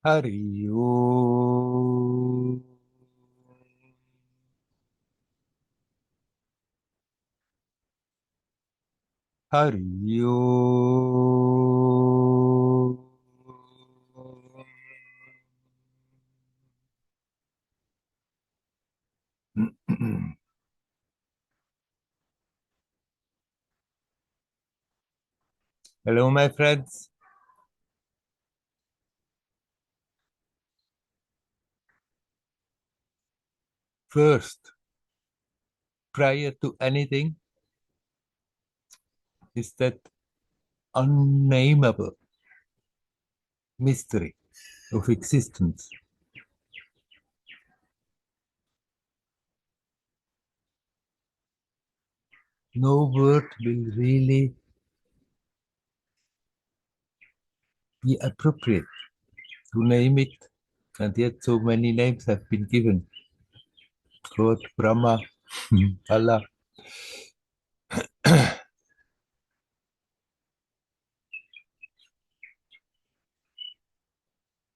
Hari Om. Hari Om. Hello, my friends. First, prior to anything, is that unnameable mystery of existence. No word will really be appropriate to name it, and yet so many names have been given. God, Brahma, Allah.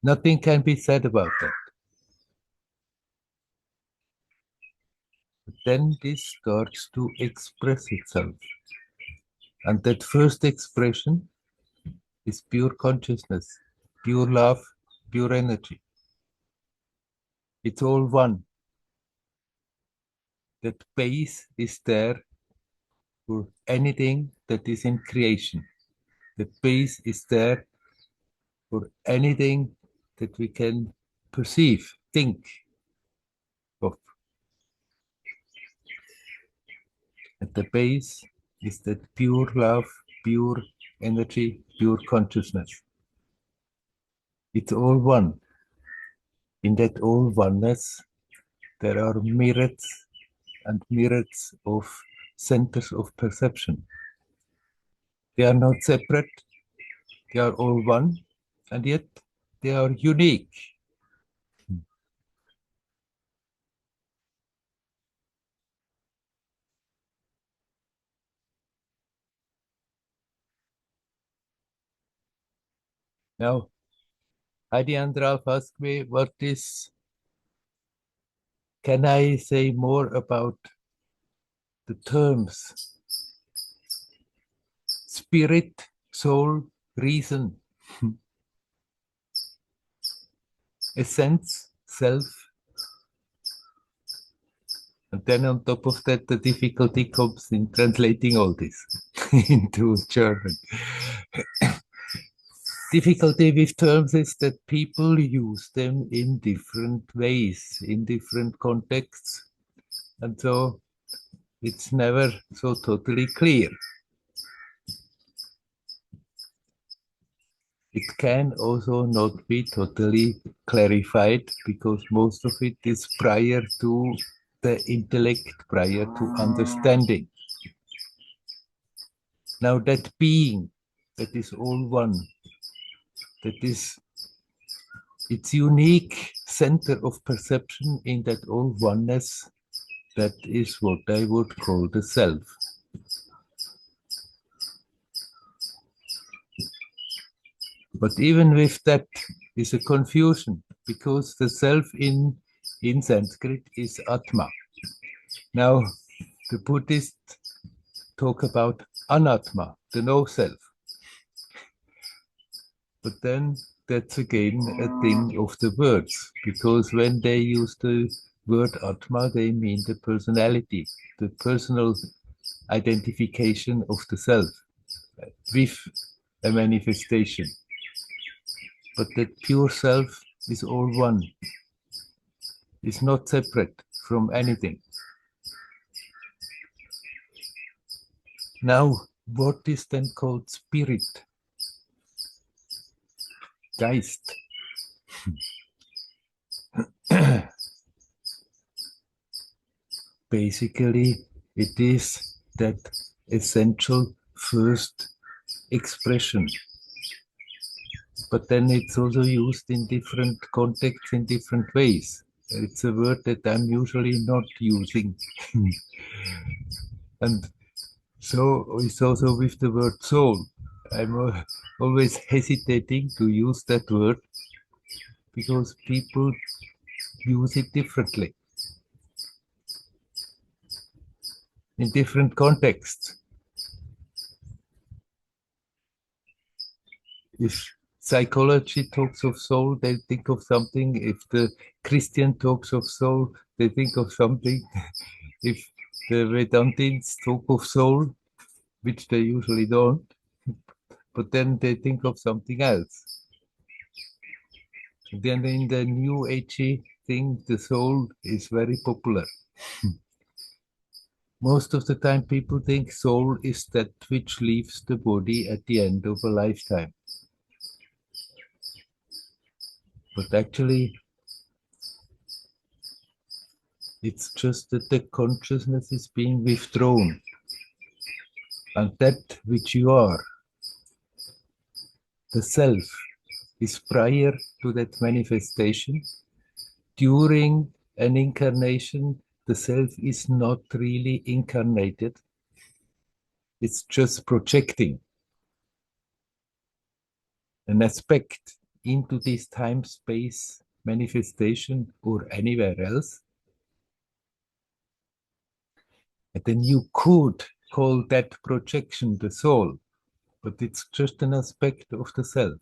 Nothing can be said about that. But then this starts to express itself. And that first expression is pure consciousness, pure love, pure energy. It's all one. That base is there for anything that is in creation. The base is there for anything that we can perceive, think of. At the base is that pure love, pure energy, pure consciousness. It's all one. In that all oneness, there are myriads and myriads of centers of perception. They are not separate, they are all one, and yet they are unique. Now, Heidi and Ralph asked me, can I say more about the terms spirit, soul, reason, essence, self? And then on top of that, the difficulty comes in translating all this into German. Difficulty with terms is that people use them in different ways, in different contexts. And so it's never so totally clear. It can also not be totally clarified because most of it is prior to the intellect, prior to understanding. Now that being, that is all one, that is its unique center of perception in that all oneness, that is what I would call the self. But even with that is a confusion because the self in Sanskrit is Atma. Now, the Buddhists talk about Anatma, the no self. But then that's again a thing of the words, because when they use the word Atma, they mean the personality, the personal identification of the self with a manifestation. But that pure self is all one, is not separate from anything. Now, what is then called spirit? Geist. Basically, it is that essential first expression. But then it's also used in different contexts in different ways. It's a word that I'm usually not using. And so it's also with the word soul. I'm always hesitating to use that word because people use it differently in different contexts. If psychology talks of soul, they think of something. If the Christian talks of soul, they think of something. If the Vedantins talk of soul, which they usually don't, but then they think of something else. Then in the new agey thing, the soul is very popular. Most of the time people think soul is that which leaves the body at the end of a lifetime. But actually, it's just that the consciousness is being withdrawn. And that which you are, the self, is prior to that manifestation. During an incarnation, the self is not really incarnated. It's just projecting an aspect into this time-space manifestation or anywhere else. And then you could call that projection the soul, but it's just an aspect of the self.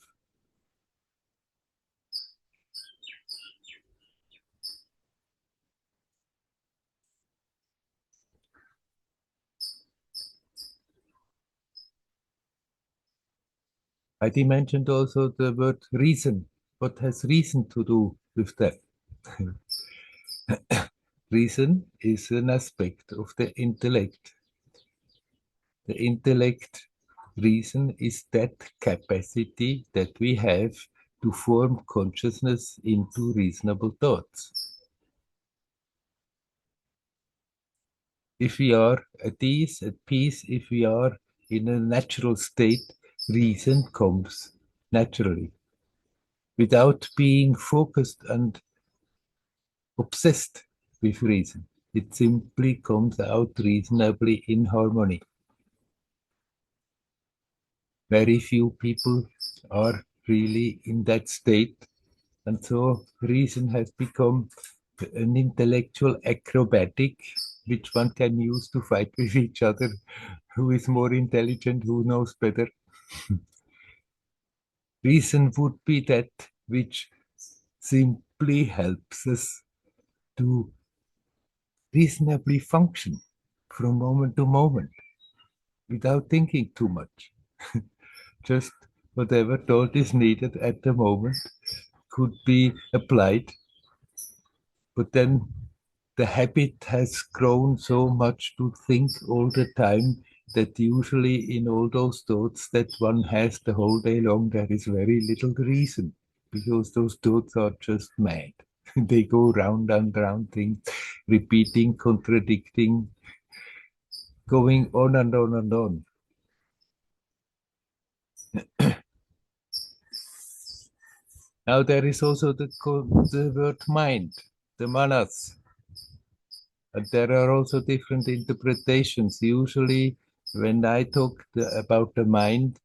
I mentioned also the word reason. What has reason to do with that? Reason is an aspect of the intellect. The intellect, reason, is that capacity that we have to form consciousness into reasonable thoughts. If we are at ease, at peace, if we are in a natural state, reason comes naturally, without being focused and obsessed with reason. It simply comes out reasonably in harmony. Very few people are really in that state, and so reason has become an intellectual acrobatic which one can use to fight with each other. Who is more intelligent, who knows better? Reason would be that which simply helps us to reasonably function from moment to moment without thinking too much. Just whatever thought is needed at the moment could be applied, but then the habit has grown so much to think all the time that usually in all those thoughts that one has the whole day long, there is very little reason, because those thoughts are just mad. They go round and round things, repeating, contradicting, going on and on and on. Now there is also the word mind, the manas. And there are also different interpretations. Usually when I talk about the mind,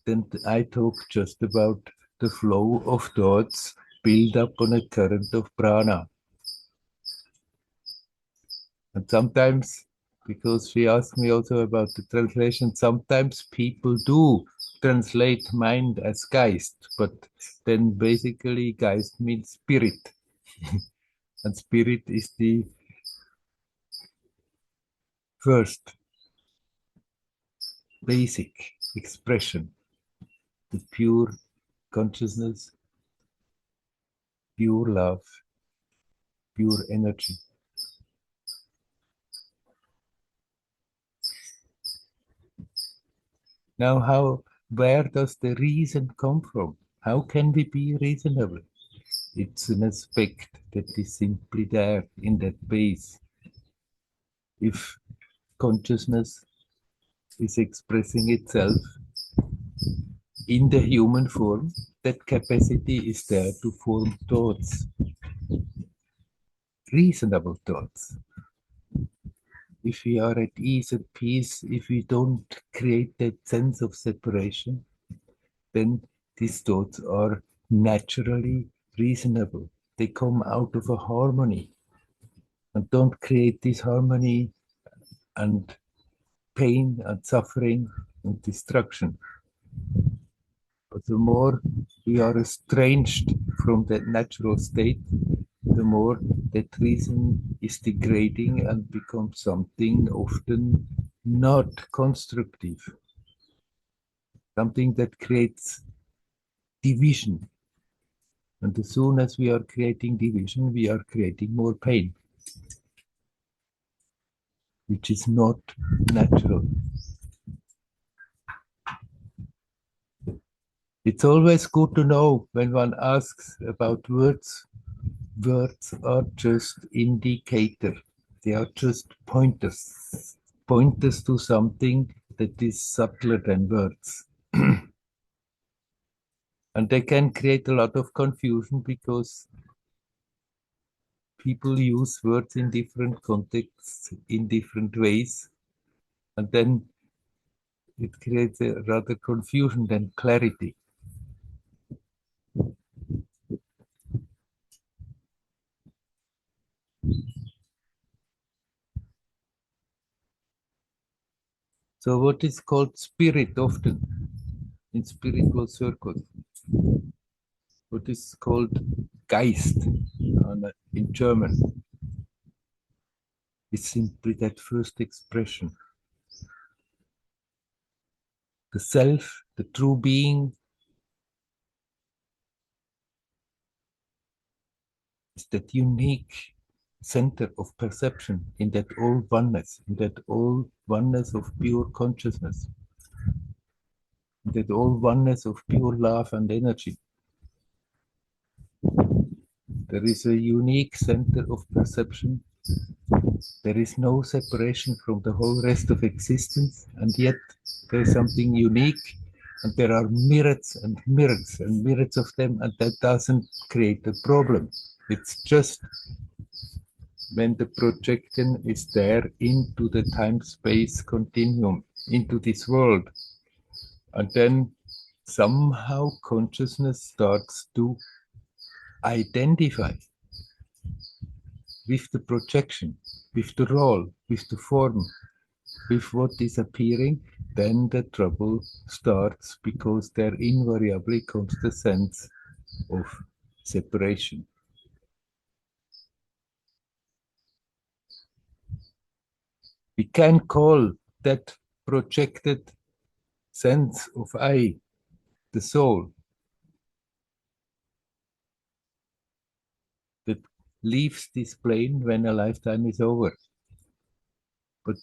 then I talk just about the flow of thoughts built up on a current of prana. And sometimes, because she asked me also about the translation, sometimes people do translate mind as Geist, but then basically Geist means spirit. And spirit is the first basic expression, the pure consciousness, pure love, pure energy. Now, where does the reason come from? How can we be reasonable? It's an aspect that is simply there in that base. If consciousness is expressing itself in the human form, that capacity is there to form thoughts, reasonable thoughts. If we are at ease and peace, if we don't create that sense of separation, then these thoughts are naturally reasonable. They come out of a harmony and don't create this harmony and pain and suffering and destruction. But the more we are estranged from that natural state, the more that reason is degrading and becomes something often not constructive, something that creates division. And as soon as we are creating division, we are creating more pain, which is not natural. It's always good to know when one asks about words. Words are just indicator. They are just pointers. Pointers to something that is subtler than words. And they can create a lot of confusion because people use words in different contexts, in different ways. And then it creates a rather confusion than clarity. So what is called spirit often in spiritual circles, what is called Geist in German, is simply that first expression. The self, the true being, is that unique center of perception in that all oneness, in that all oneness of pure consciousness, in that all oneness of pure love and energy. There is a unique center of perception. There is no separation from the whole rest of existence, and yet there is something unique, and there are myriads and myriads and myriads of them, and that doesn't create a problem. It's just when the projection is there into the time-space continuum, into this world, and then somehow consciousness starts to identify with the projection, with the role, with the form, with what is appearing, then the trouble starts because there invariably comes the sense of separation. We can call that projected sense of I the soul that leaves this plane when a lifetime is over. But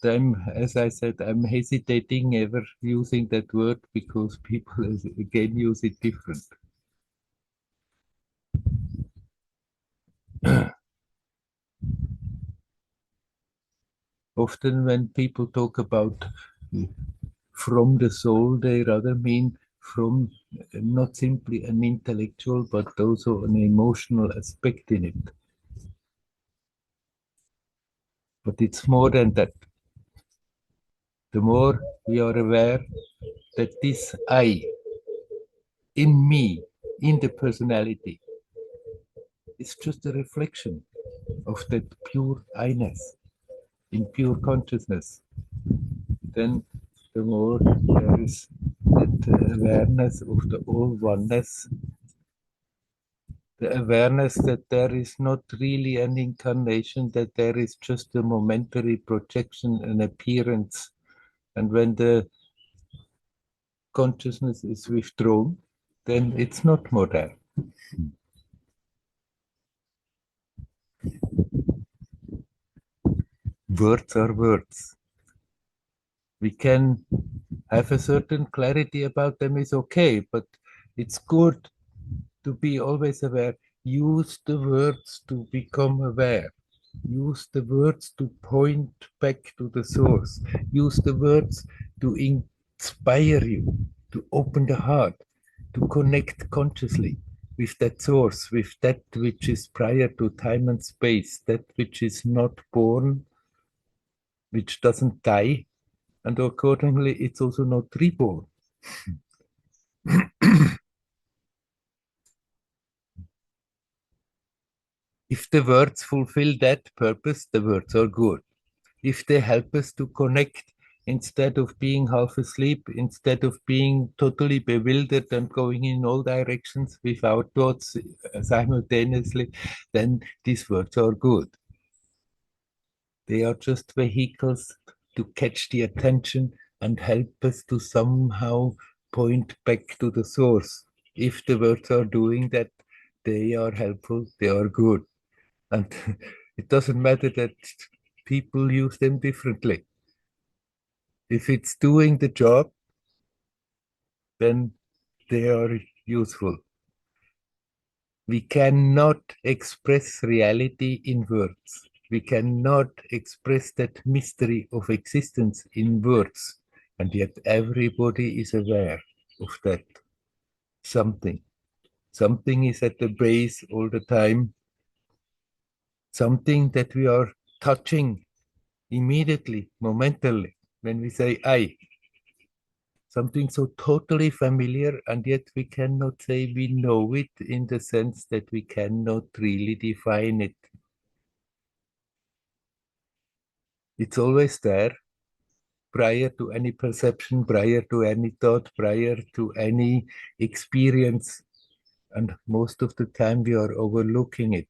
as I said, I'm hesitating ever using that word because people again use it different. Often when people talk about from the soul, they rather mean from not simply an intellectual, but also an emotional aspect in it. But it's more than that. The more we are aware that this I in me, in the personality, is just a reflection of that pure I-ness, in pure consciousness, then the more there is that awareness of the all oneness, the awareness that there is not really an incarnation, that there is just a momentary projection, an appearance. And when the consciousness is withdrawn, then it's not more there. Words are words. We can have a certain clarity about them is okay, but it's good to be always aware. Use the words to become aware. Use the words to point back to the source. Use the words to inspire you, to open the heart, to connect consciously with that source, with that which is prior to time and space, that which is not born, which doesn't die, and accordingly it's also not reborn. If the words fulfill that purpose, the words are good. If they help us to connect instead of being half asleep, instead of being totally bewildered and going in all directions without thoughts simultaneously, then these words are good. They are just vehicles to catch the attention and help us to somehow point back to the source. If the words are doing that, they are helpful, they are good. And it doesn't matter that people use them differently. If it's doing the job, then they are useful. We cannot express reality in words. We cannot express that mystery of existence in words. And yet everybody is aware of that. Something. Something is at the base all the time. Something that we are touching immediately, momentarily, when we say I. Something so totally familiar, and yet we cannot say we know it in the sense that we cannot really define it. It's always there, prior to any perception, prior to any thought, prior to any experience. And most of the time we are overlooking it.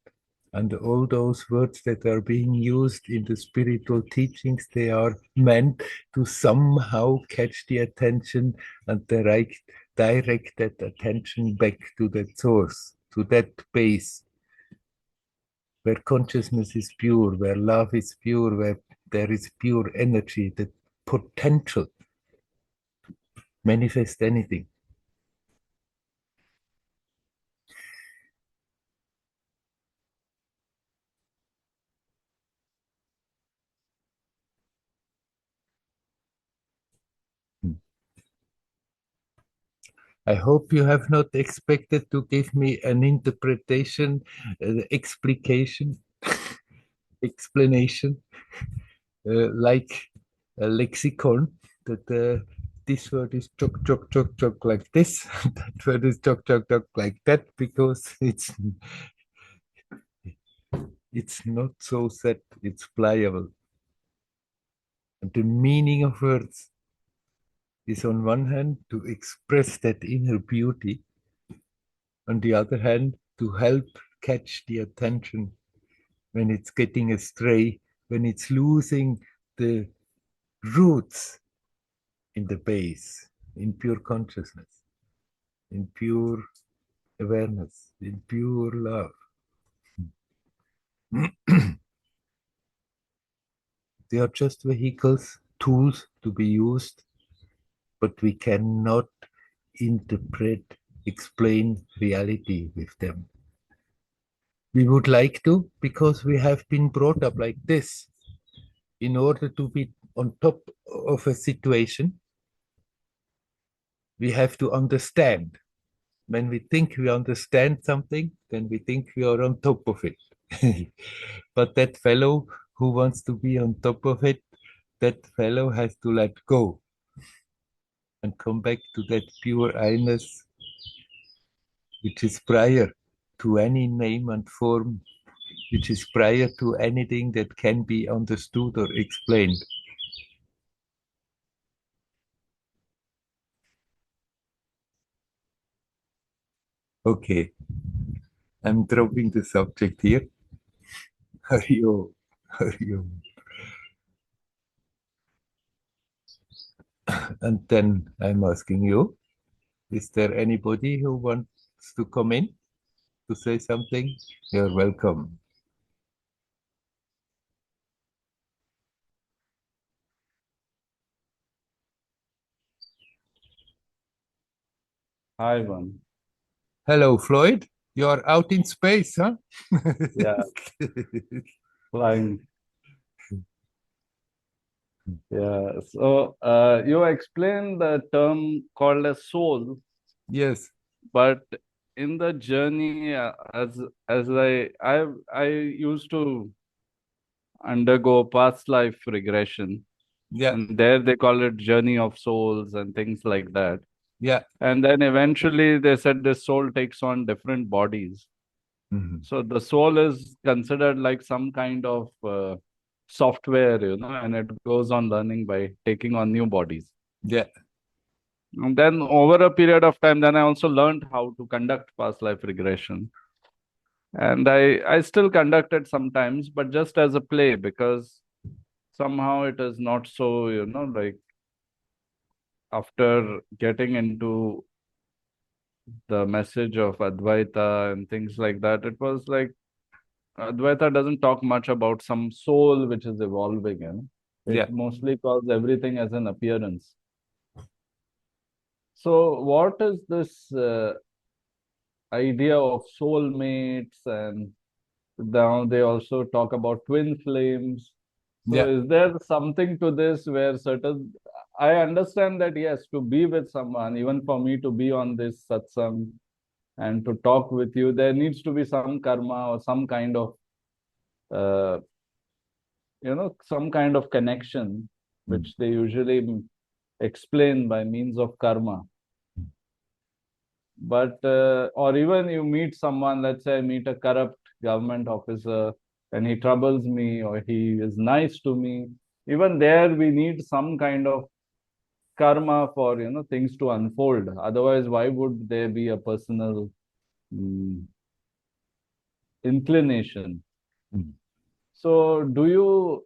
And all those words that are being used in the spiritual teachings, they are meant to somehow catch the attention and direct that attention back to that source, to that base, where consciousness is pure, where love is pure, where there is pure energy, the potential to manifest anything. I hope you have not expected to give me an interpretation, explication, explanation, like a lexicon, that this word is chok, chok, chok, chok like this, that word is chok, chok, chok like that, because it's not so set, it's pliable. And the meaning of words is on one hand to express that inner beauty, on the other hand to help catch the attention when it's getting astray, when it's losing the roots in the base, in pure consciousness, in pure awareness, in pure love. They are just vehicles, tools to be used, but we cannot interpret, explain reality with them. We would like to, because we have been brought up like this. In order to be on top of a situation, we have to understand. When we think we understand something, then we think we are on top of it. But that fellow who wants to be on top of it, that fellow has to let go and come back to that pure I-ness, which is prior to any name and form, which is prior to anything that can be understood or explained. Okay, I'm dropping the subject here. Hari Om. Hari Om. And then I'm asking you, is there anybody who wants to come in to say something? You're welcome. Hi, Van. Hello, Floyd. You're out in space, huh? Yeah, flying. Yeah. So you explained the term called as soul, Yes. but in the journey, as I used to undergo past life regression, Yeah. and there they call it journey of souls and things like that. Yeah. And then eventually they said the soul takes on different bodies. Mhm. So the soul is considered like some kind of software, and it goes on learning by taking on new bodies. Yeah, And then over a period of time, then I also learned how to conduct past life regression. And I still conduct it sometimes, but just as a play, because somehow it is not so, like after getting into the message of Advaita and things like that, it was like Advaita doesn't talk much about some soul which is evolving, yeah. It mostly calls everything as an appearance. So, what is this idea of soulmates? And now they also talk about twin flames. So, Yeah, is there something to this where certain, I understand that yes, to be with someone, even for me to be on this satsang and to talk with you, there needs to be some karma or some kind of uh, some kind of connection, mm, which they usually explain by means of karma. But, or even you meet someone, let's say I meet a corrupt government officer and he troubles me or he is nice to me. Even there, we need some kind of karma for, things to unfold. Otherwise, why would there be a personal mm, inclination? mm. So, do you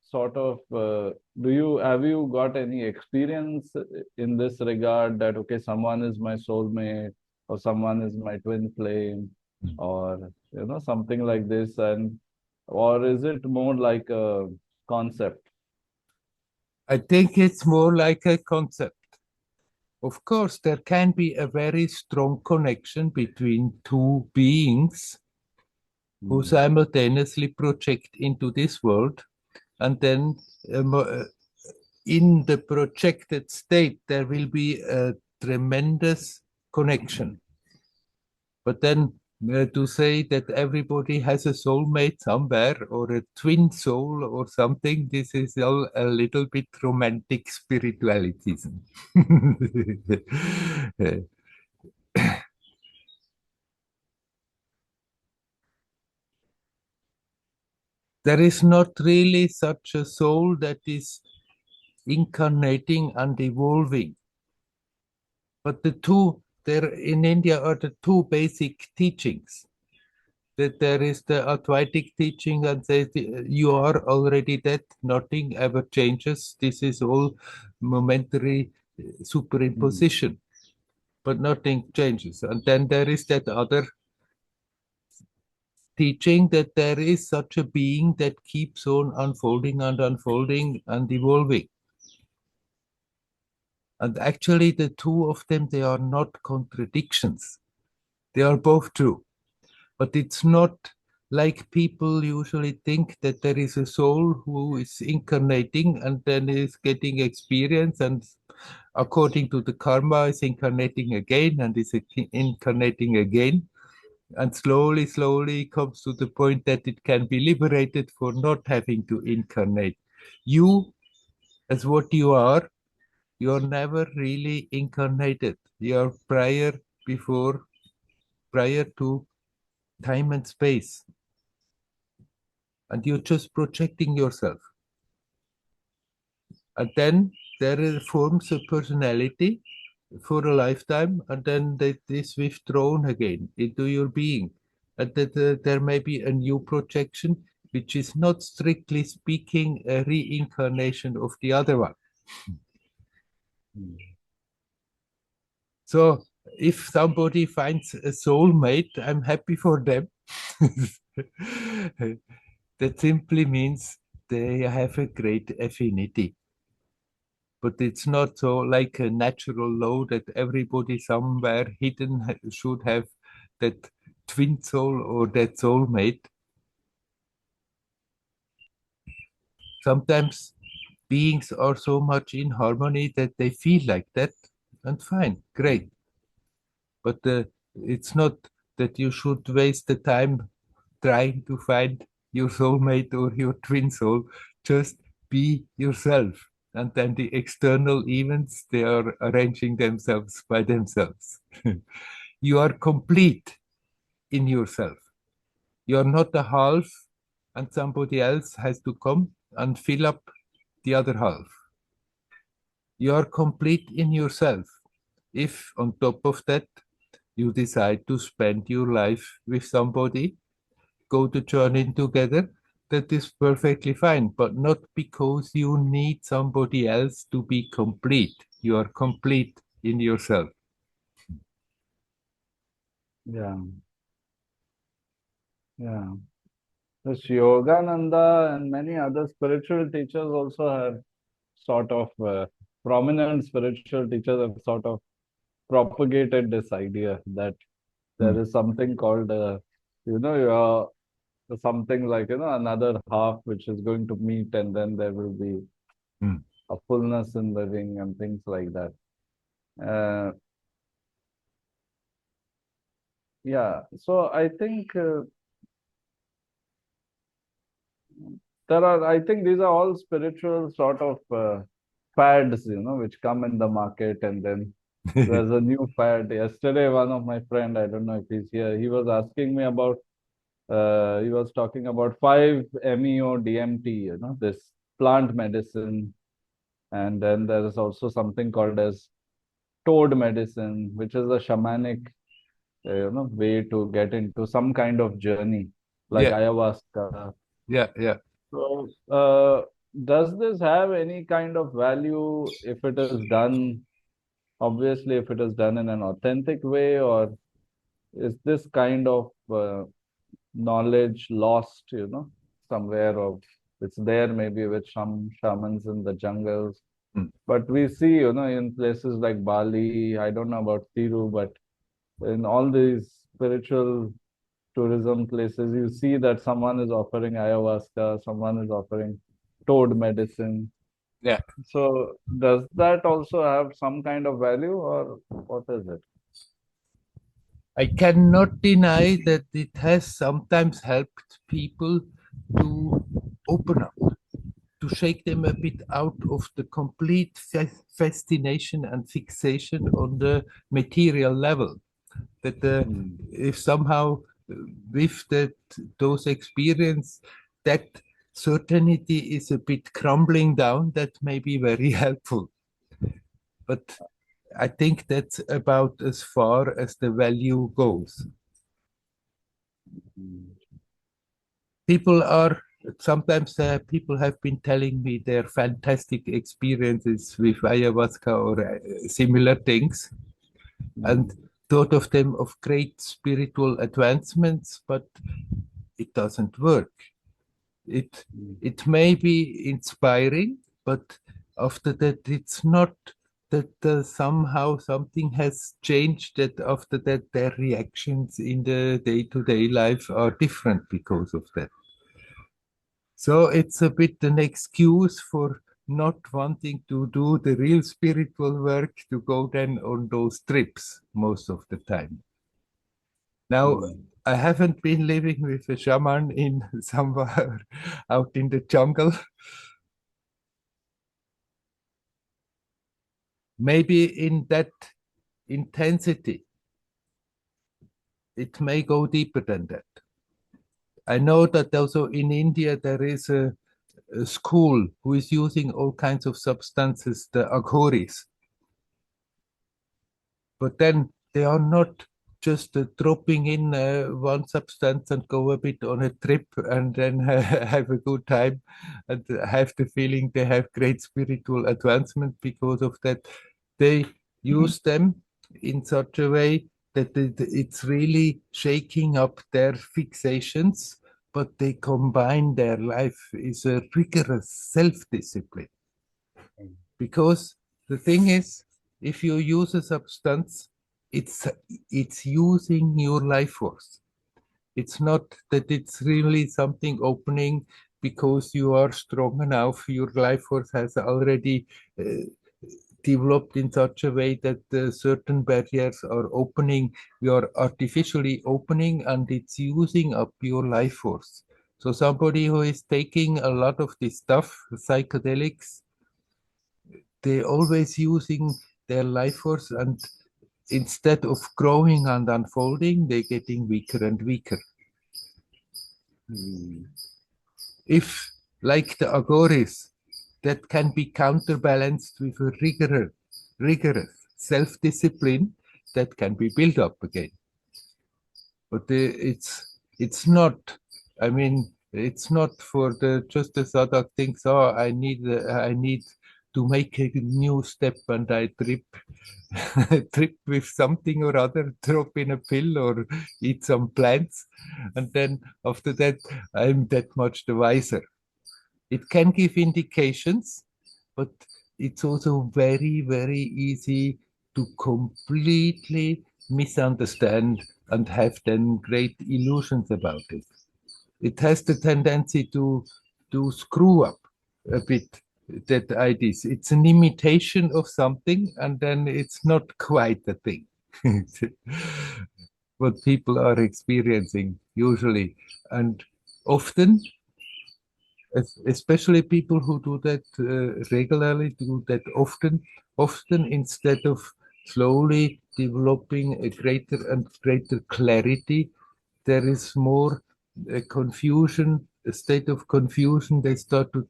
sort of do you have you got any experience in this regard that okay, someone is my soulmate or someone is my twin flame or something like this, and or is it more like a concept? I think it's more like a concept. Of course, there can be a very strong connection between two beings who Hmm. simultaneously project into this world, and then um, uh, in the projected state, there will be a tremendous connection. But then to say that everybody has a soulmate somewhere or a twin soul or something, this is all a little bit romantic spiritualism. There is not really such a soul that is incarnating and evolving. But the two there in India are the two basic teachings. That there is the Advaitic teaching and says you are already dead, nothing ever changes. This is all momentary Hmm. superimposition, but nothing changes. And then there is that other teaching that there is such a being that keeps on unfolding and unfolding and evolving. And actually, the two of them, they are not contradictions. They are both true. But it's not like people usually think that there is a soul who is incarnating and then is getting experience and according to the karma is incarnating again and is incarnating again and slowly comes to the point that it can be liberated for not having to incarnate. You, as what you're never really incarnated. You're prior to time and space, and you're just projecting yourself. And then forms a personality for a lifetime, and then that is withdrawn again into your being. And that there may be a new projection, which is not strictly speaking a reincarnation of the other one. Hmm. So if somebody finds a soulmate, I'm happy for them. That simply means they have a great affinity. But it's not so like a natural law that everybody somewhere hidden should have that twin soul or that soulmate. Sometimes beings are so much in harmony that they feel like that, and fine, great. But it's not that you should waste the time trying to find your soulmate or your twin soul. Just be yourself. And then the external events, they are arranging themselves by themselves. You are complete in yourself. You are not a half, and somebody else has to come and fill up the other half. You are complete in yourself. If on top of that you decide to spend your life with somebody, go to journey together, that is perfectly fine, but not because you need somebody else to be complete. You are complete in yourself. Yeah, yeah. This Yogananda and many other spiritual teachers also have sort of prominent spiritual teachers have sort of propagated this idea that there Mm, is something called, your something like, another half which is going to meet, and then there will be mm. a fullness in living and things like that. Uh, yeah, so I think I think these are all spiritual sort of fads, which come in the market, and then there's a new fad. Yesterday, one of my friend, I don't know if he's here, he was asking me about, he was talking about 5-MeO DMT, this plant medicine. And then there is also something called as toad medicine, which is a shamanic, way to get into some kind of journey, like Yeah, ayahuasca. yeah, yeah. So, does this have any kind of value if it is done, obviously, if it is done in an authentic way, or is this kind of knowledge lost, somewhere, or it's there maybe with some shamans in the jungles? Mm. But we see, in places like Bali, I don't know about Thiru, but in all these spiritual tourism places, you see that someone is offering ayahuasca, someone is offering toad medicine. Yeah. So, does that also have some kind of value, or what is it? I cannot deny that it has sometimes helped people to open up, to shake them a bit out of the complete fascination and fixation on the material level. That Hmm. if somehow with that those experience, that certainty is a bit crumbling down, that may be very helpful. But I think that's about as far as the value goes. Hmm. People are sometimes people have been telling me their fantastic experiences with ayahuasca or similar things, and Hmm. thought of them of great spiritual advancements, but it doesn't work. It Hmm. it may be inspiring, but after that it's not that somehow something has changed, that after that their reactions in the day-to-day life are different because of that. So it's a bit an excuse for not wanting to do the real spiritual work to go then on those trips most of the time. Now, Hmm. I haven't been living with a shaman in somewhere out in the jungle. Maybe in that intensity, it may go deeper than that. I know that also in India there is a school who is using all kinds of substances, the aghoris, but then they are not just dropping in one substance and go a bit on a trip and then have a good time and have the feeling they have great spiritual advancement because of that. They use them in such a way that it's really shaking up their fixations, but they combine their life is a rigorous self-discipline. Because the thing is, if you use a substance, it's it's using your life force. It's not that it's really something opening because you are strong enough. Your life force has already developed in such a way that certain barriers are opening. You are artificially opening, and it's using up your life force. So somebody who is taking a lot of this stuff, psychedelics, they always using their life force, and instead of growing and unfolding, they're getting weaker and weaker. If, like the agoris, that can be counterbalanced with a rigorous self-discipline that can be built up again. But it's not. I mean, it's not for the just the Sadak thinks. Oh, I need to make a new step, and I trip with something or other, drop in a pill or eat some plants, and then after that I'm that much the wiser. It can give indications, but it's also very, very easy to completely misunderstand and have then great illusions about it. It has the tendency to screw up a bit that ideas. It's an imitation of something, and then it's not quite the thing. What people are experiencing usually, and often, especially people who do that regularly, do that often instead of slowly developing a greater and greater clarity, there is more confusion, a state of confusion. They start to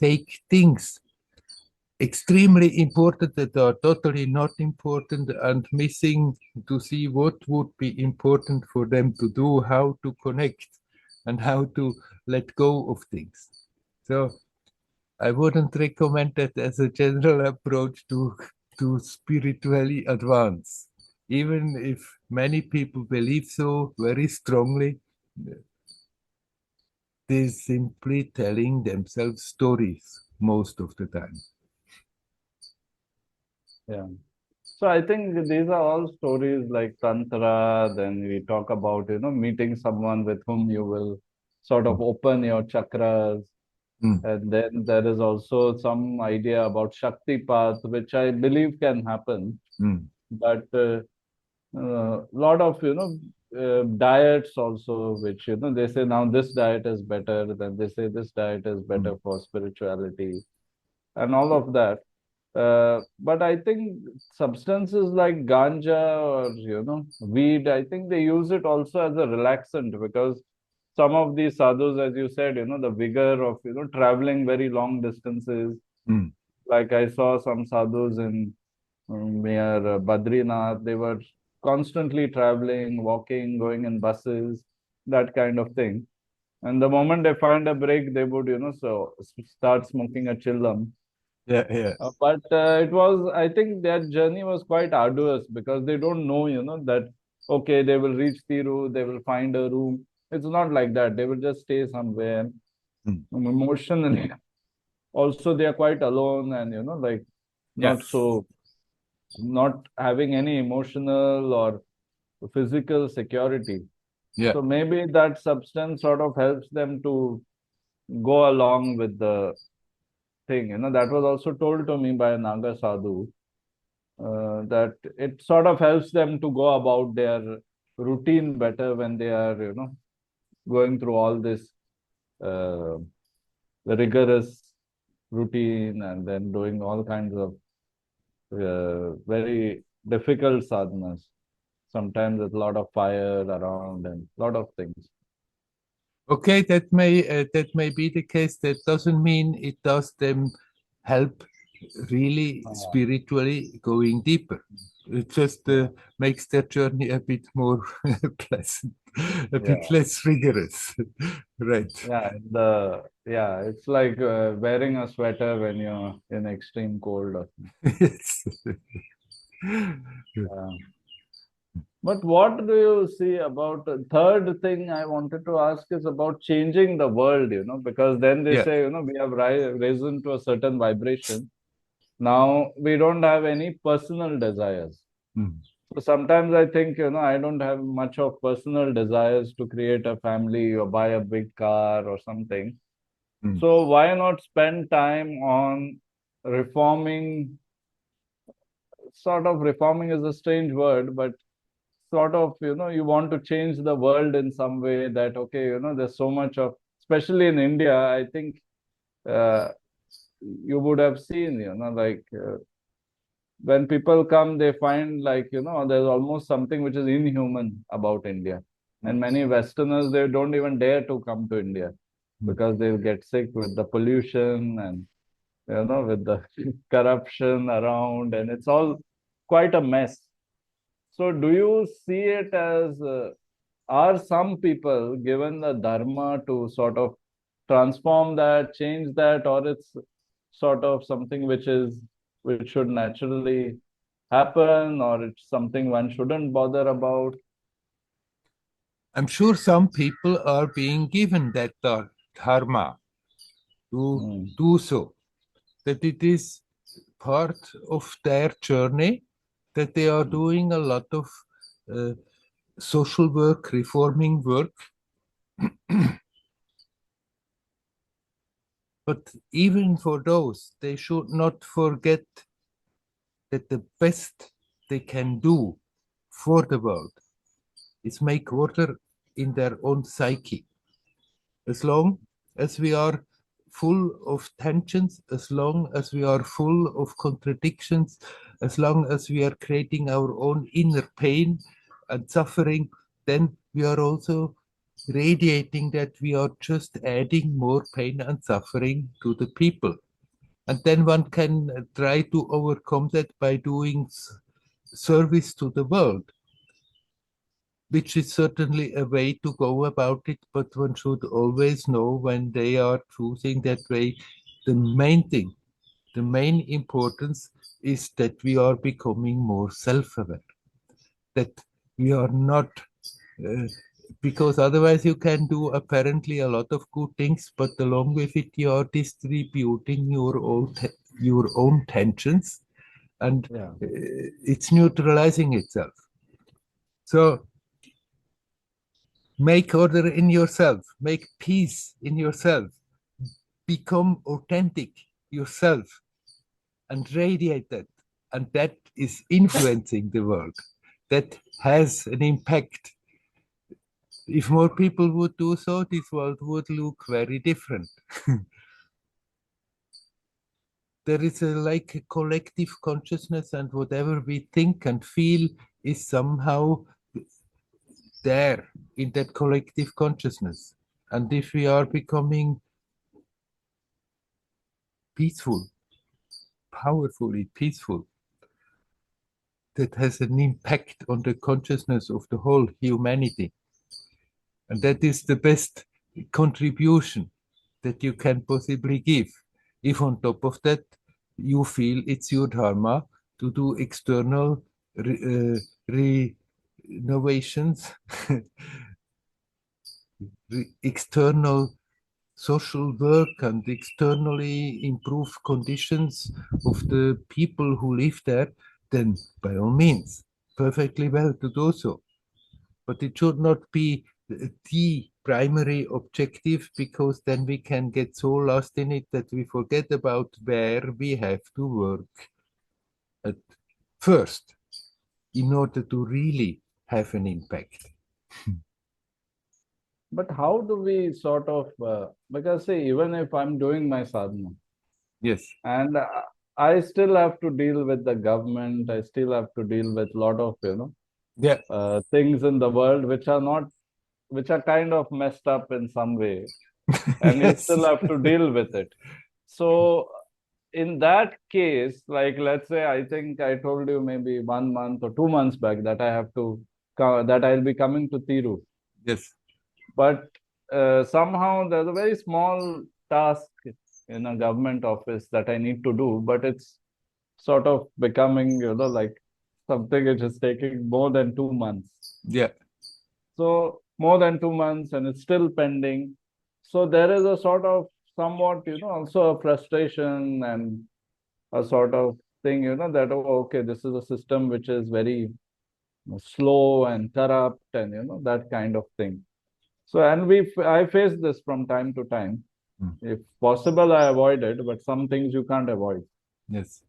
take things extremely important that are totally not important and missing to see what would be important for them to do, how to connect, and how to let go of things. So I wouldn't recommend that as a general approach to spiritually advance. Even if many people believe so very strongly, they're simply telling themselves stories most of the time. Yeah. So I think these are all stories like Tantra. Then we talk about, meeting someone with whom you will sort of open your chakras. Mm, And then there is also some idea about Shakti path, which I believe can happen. mm, But lot of, diets also, which, they say now this diet is better, then they say this diet is better mm. for spirituality and all of that. But I think substances like ganja or weed, I think they use it also as a relaxant because some of these sadhus, as you said, the vigor of traveling very long distances. Mm. Like I saw some sadhus in near Badrinath, they were constantly traveling, walking, going in buses, that kind of thing. And the moment they find a break, they would start smoking a chillam. Yeah, yeah. But it was, I think their journey was quite arduous because they don't know, that, okay, they will reach Tiru, they will find a room. It's not like that. They will just stay somewhere. Mm. Emotionally, also, they are quite alone and, like Yeah, not so, not having any emotional or physical security. yeah. So maybe that substance sort of helps them to go along with the thing. That was also told to me by a Naga sadhu that it sort of helps them to go about their routine better when they are, going through all this uh, rigorous routine and then doing all kinds of very difficult sadhanas. Sometimes there's a lot of fire around and a lot of things. Okay, that may be the case. That doesn't mean it does them help really Uh, spiritually going deeper. It just yeah, makes their journey a bit more pleasant, a bit yeah, less rigorous. Right. yeah. It's like wearing a sweater when you're in extreme cold. Yes. Uh, But what do you see about the third thing I wanted to ask is about changing the world, because then they Yeah. say, we have risen to a certain vibration. Now we don't have any personal desires. Mm, So sometimes I think, I don't have much of personal desires to create a family or buy a big car or something. mm. So why not spend time on reforming? Sort of reforming is a strange word, but sort of you want to change the world in some way that okay there's so much of, especially in India, I think uh, you would have seen like when people come, they find like, there's almost something which is inhuman about India. And many Westerners, they don't even dare to come to India Mm. because they'll get sick with the pollution and, with the corruption around, and it's all quite a mess. So, do you see it as are some people given the dharma to sort of transform that, change that, or it's sort of something which should naturally happen, or it's something one shouldn't bother about? I'm sure some people are being given that dharma to Hmm. do so, that it is part of their journey, that they are doing a lot of uh, social work, reforming work. But even for those, they should not forget that the best they can do for the world is make order in their own psyche. As long as we are full of tensions, as long as we are full of contradictions, as long as we are creating our own inner pain and suffering, then we are also radiating that we are just adding more pain and suffering to the people. And then one can try to overcome that by doing service to the world, which is certainly a way to go about it, but one should always know when they are choosing that way. The main thing, the main importance is that we are becoming more self aware, that we are not, uh, because otherwise you can do apparently a lot of good things, but along with it, you are distributing your own tensions, and Yeah. it's neutralizing itself. So make order in yourself, make peace in yourself, become authentic yourself, and radiate that. And that is influencing the world. That has an impact. If more people would do so, this world would look very different. There is like a collective consciousness, and whatever we think and feel is somehow there in that collective consciousness. And if we are becoming peaceful, powerfully peaceful, that has an impact on the consciousness of the whole humanity. And that is the best contribution that you can possibly give. If on top of that, you feel it's your dharma to do external renovations, external social work, and externally improve conditions of the people who live there, then by all means, perfectly well to do so. But it should not be the primary objective, because then we can get so lost in it that we forget about where we have to work at first in order to really have an impact. But how do we sort of, because see, even if I'm doing my sadhana, Yes. and I still have to deal with the government, I still have to deal with a lot of, Yeah. things in the world which are not, which are kind of messed up in some way, and you Yes. still have to deal with it. So, in that case, like let's say, I think I told you maybe 1 month or 2 months back that I have to, that I'll be coming to Tiru. Yes. But somehow there's a very small task in a government office that I need to do, but it's sort of becoming, like something which is taking more than 2 months. Yeah. So more than 2 months and it's still pending. So there is a sort of somewhat, also a frustration and a sort of thing, that, oh, okay, this is a system which is very slow and corrupt and, that kind of thing. So, and I face this from time to time. Mm. If possible, I avoid it, but some things you can't avoid. Yes.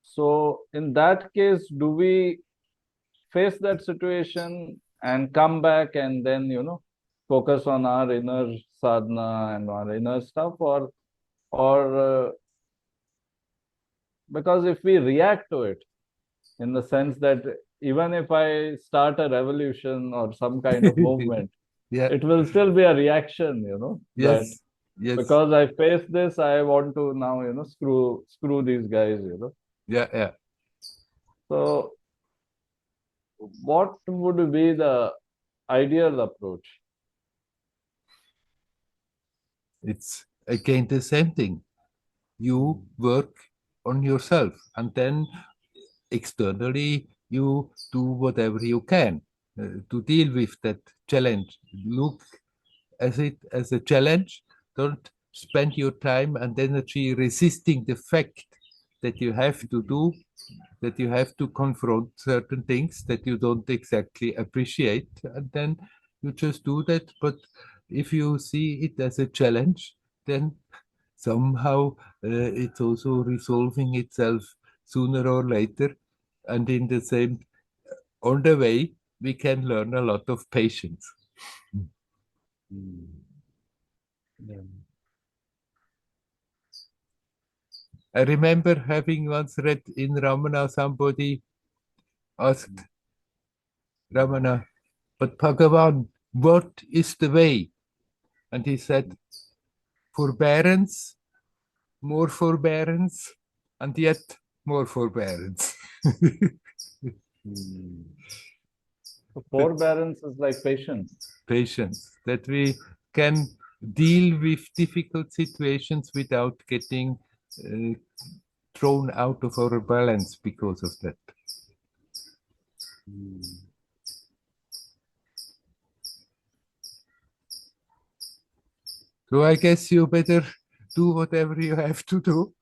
So, in that case, do we face that situation and come back and then, focus on our inner sadhana and our inner stuff, or because if we react to it, in the sense that even if I start a revolution or some kind of movement, Yeah. it will still be a reaction, that Yes. Yes. because I face this, I want to now, screw these guys. Yeah. Yeah. So what would be the ideal approach? It's again the same thing. You work on yourself, and then externally you do whatever you can to deal with that challenge. Look as it as a challenge. Don't spend your time and energy resisting the fact that you have to do, that you have to confront certain things that you don't exactly appreciate, and then you just do that. But if you see it as a challenge, then somehow it's also resolving itself sooner or later. And in the same, on the way, we can learn a lot of patience. Mm. Yeah. I remember having once read in Ramana, somebody asked Ramana, but Bhagavan, what is the way? And he said, forbearance, more forbearance, and yet more forbearance. Mm. So That forbearance is like patience. patience, that we can deal with difficult situations without getting uh, thrown out of our balance because of that. Mm. So I guess you better do whatever you have to do.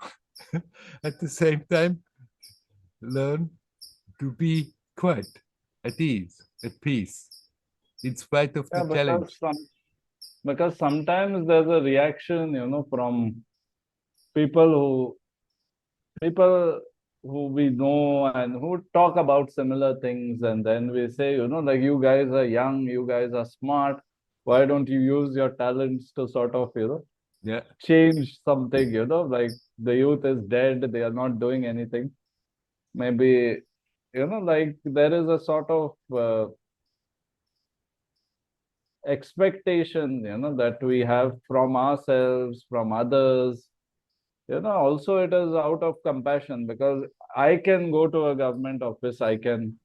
At the same time, learn to be quiet, at ease, at peace, in spite of the Yeah, challenge. because sometimes there's a reaction, from people who people who we know and who talk about similar things, and then we say, like, you guys are young, you guys are smart, why don't you use your talents to sort of, Yeah. change something, like the youth is dead, they are not doing anything. Maybe, like there is a sort of expectation, that we have from ourselves, from others. Also it is out of compassion, because I can go to a government office, I can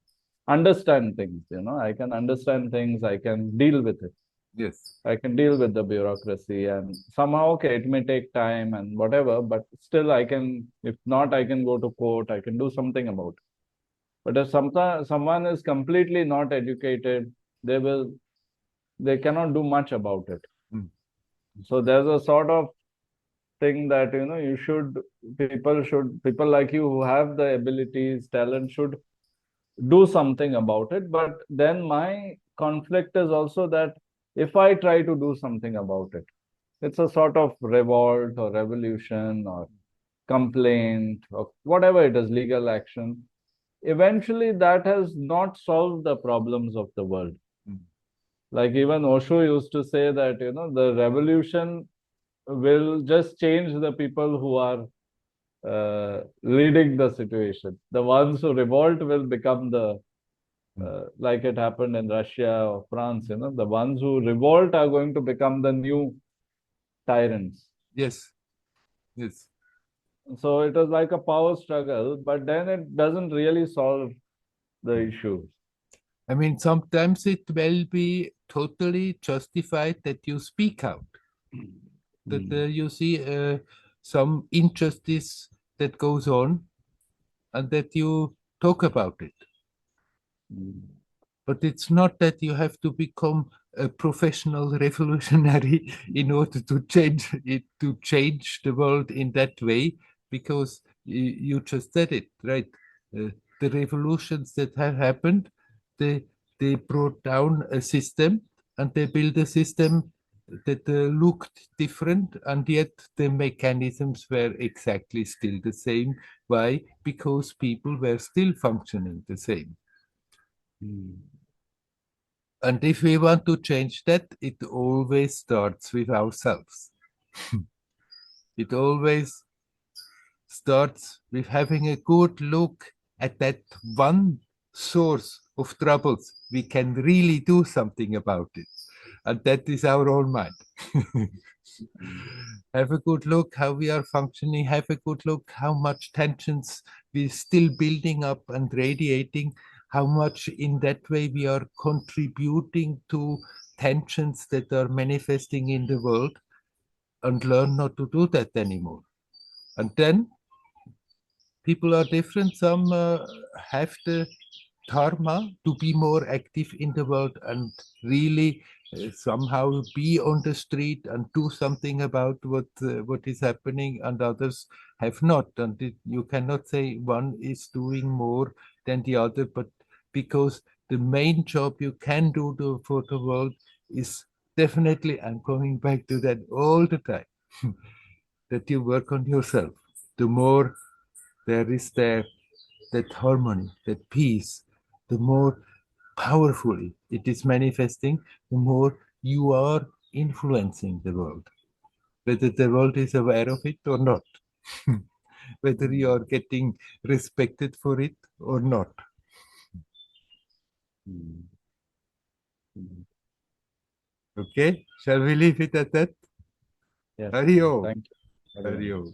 understand things, I can understand things, I can deal with it. Yes. I can deal with the bureaucracy, and somehow, okay, it may take time and whatever, but still I can, if not, I can go to court, I can do something about it. But if someone is completely not educated, they cannot do much about it. Mm. So there's a sort of thing that, you should, people like you who have the abilities, talent, should do something about it. But then my conflict is also that if I try to do something about it, it's a sort of revolt or revolution or complaint or whatever it is, legal action. Eventually, that has not solved the problems of the world. Mm. Like even Osho used to say that, the revolution will just change the people who are leading the situation. The ones who revolt will become Mm. like it happened in Russia or France, the ones who revolt are going to become the new tyrants. Yes. Yes. So it is like a power struggle, but then it doesn't really solve the issue. I mean, sometimes it will be totally justified that you speak out, that Mm. you see some injustice that goes on and that you talk about it. Mm. But it's not that you have to become a professional revolutionary in order to change it, to change the world in that way, because you just said it, right? Uh, the revolutions that have happened, they they brought down a system and they built a system that looked different, and yet the mechanisms were exactly still the same. Why? Because people were still functioning the same. Mm. And if we want to change that, it always starts with ourselves. It always starts with having a good look at that one source of troubles. We can really do something about it. And that is our own mind. Have a good look how we are functioning. Have a good look how much tensions we're still building up and radiating. How much in that way we are contributing to tensions that are manifesting in the world, and learn not to do that anymore. And then people are different. Some have the dharma to be more active in the world and really somehow be on the street and do something about what is happening, and others have not. And you cannot say one is doing more than the other, but because the main job you can do for the world is definitely, I'm coming back to that all the time, that you work on yourself. The more there is there that harmony, that peace, the more powerfully it is manifesting, the more you are influencing the world, whether the world is aware of it or not, whether you are getting respected for it or not. Okay, shall we leave it at that? Yes. Hari Om. Thank you. Hari Om.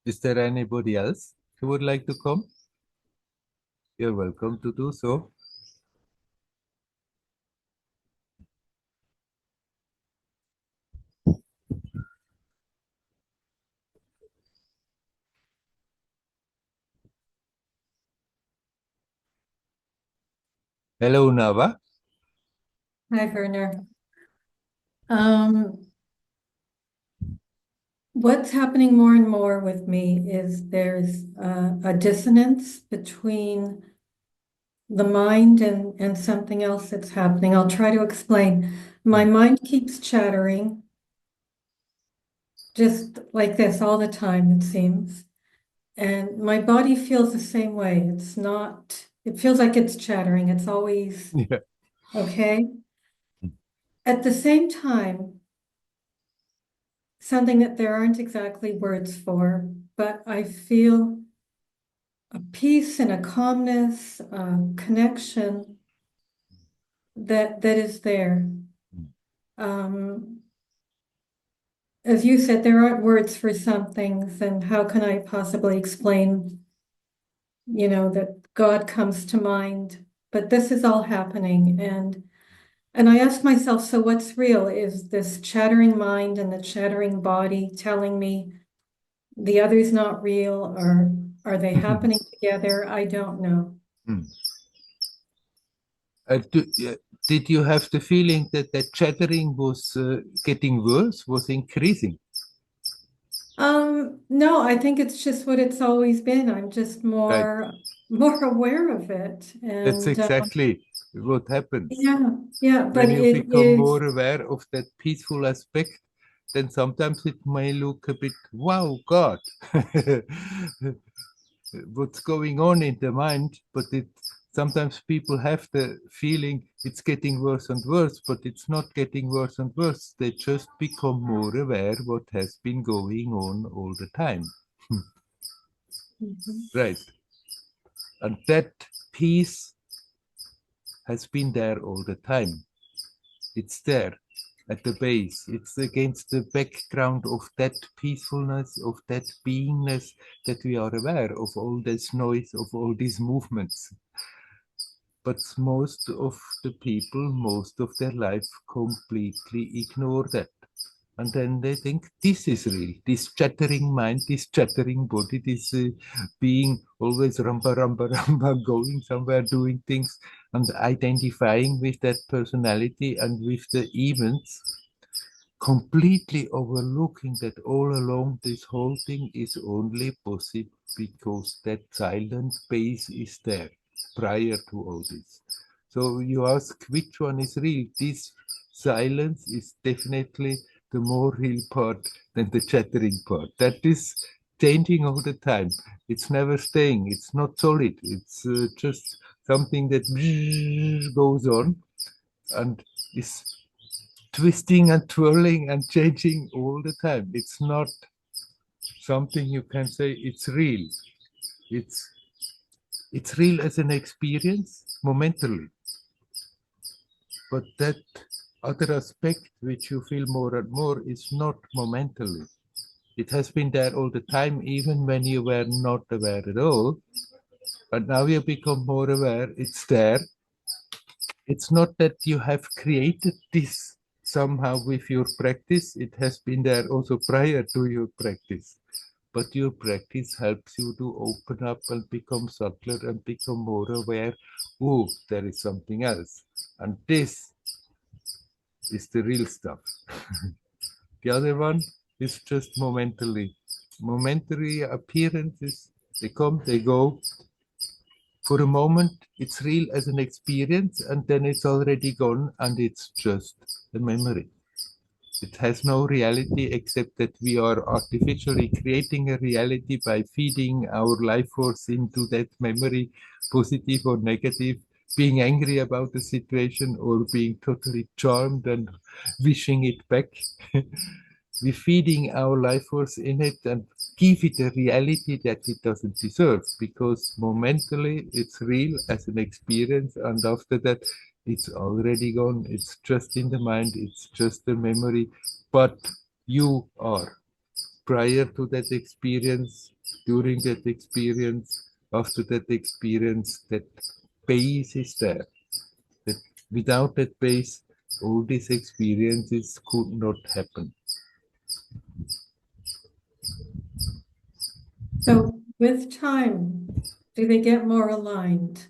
Is there anybody else who would like to come? You're welcome to do so. Hello, Nava. Hi, Werner. What's happening more and more with me is there's a dissonance between the mind and something else that's happening. I'll try to explain. My mind keeps chattering, just like this all the time, it seems. And my body feels the same way. It feels like it's chattering. It's always Yeah. okay. At the same time, something that there aren't exactly words for, but I feel a peace and a calmness, a connection that is there. As you said, there aren't words for some things, and how can I possibly explain, that God comes to mind? But this is all happening, and I ask myself, so what's real? Is this chattering mind and the chattering body telling me the other's not real, or are they happening together? I don't know. Did you have the feeling that that chattering was getting worse, was increasing? No, I think it's just what it's always been. I'm just Right. more aware of it. That's And exactly what happens. yeah, but When you it become is, more aware of that peaceful aspect, then sometimes it may look a bit, wow, God, what's going on in the mind? But sometimes people have the feeling it's getting worse and worse, but it's not getting worse and worse. They just become more aware what has been going on all the time. Right. And that peace has been there all the time. It's there at the base. It's against the background of that peacefulness, of that beingness, that we are aware of all this noise, of all these movements. But most of the people, most of their life completely ignore that. And then they think this is real, this chattering mind, this chattering body, this being always ramba, ramba, ramba, going somewhere, doing things, and identifying with that personality and with the events, completely overlooking that all along this whole thing is only possible because that silent base is there prior to all this. So you ask which one is real? This silence is definitely the more real part than the chattering part. That is changing all the time. It's never staying. It's not solid. It's just something that goes on. and is twisting and twirling and changing all the time. It's not something you can say it's real. It's real as an experience momentarily. But that other aspect which you feel more and more is not momentarily. It has been there all the time, even when you were not aware at all. But now you become more aware, it's there. It's not that you have created this somehow with your practice. It has been there also prior to your practice. But your practice helps you to open up and become subtler and become more aware. Oh, there is something else. And this is the real stuff. The other one is just momentarily. Momentary appearances, they come, they go. For a moment, it's real as an experience, and then it's already gone, and it's just a memory. It has no reality except that we are artificially creating a reality by feeding our life force into that memory, positive or negative, being angry about the situation or being totally charmed and wishing it back. We're feeding our life force in it and give it a reality that it doesn't deserve, because momentarily it's real as an experience, and after that it's already gone. It's just in the mind, it's just a memory. But you are prior to that experience, during that experience, after that experience. That base is there. That without that base, all these experiences could not happen. So with time, do they get more aligned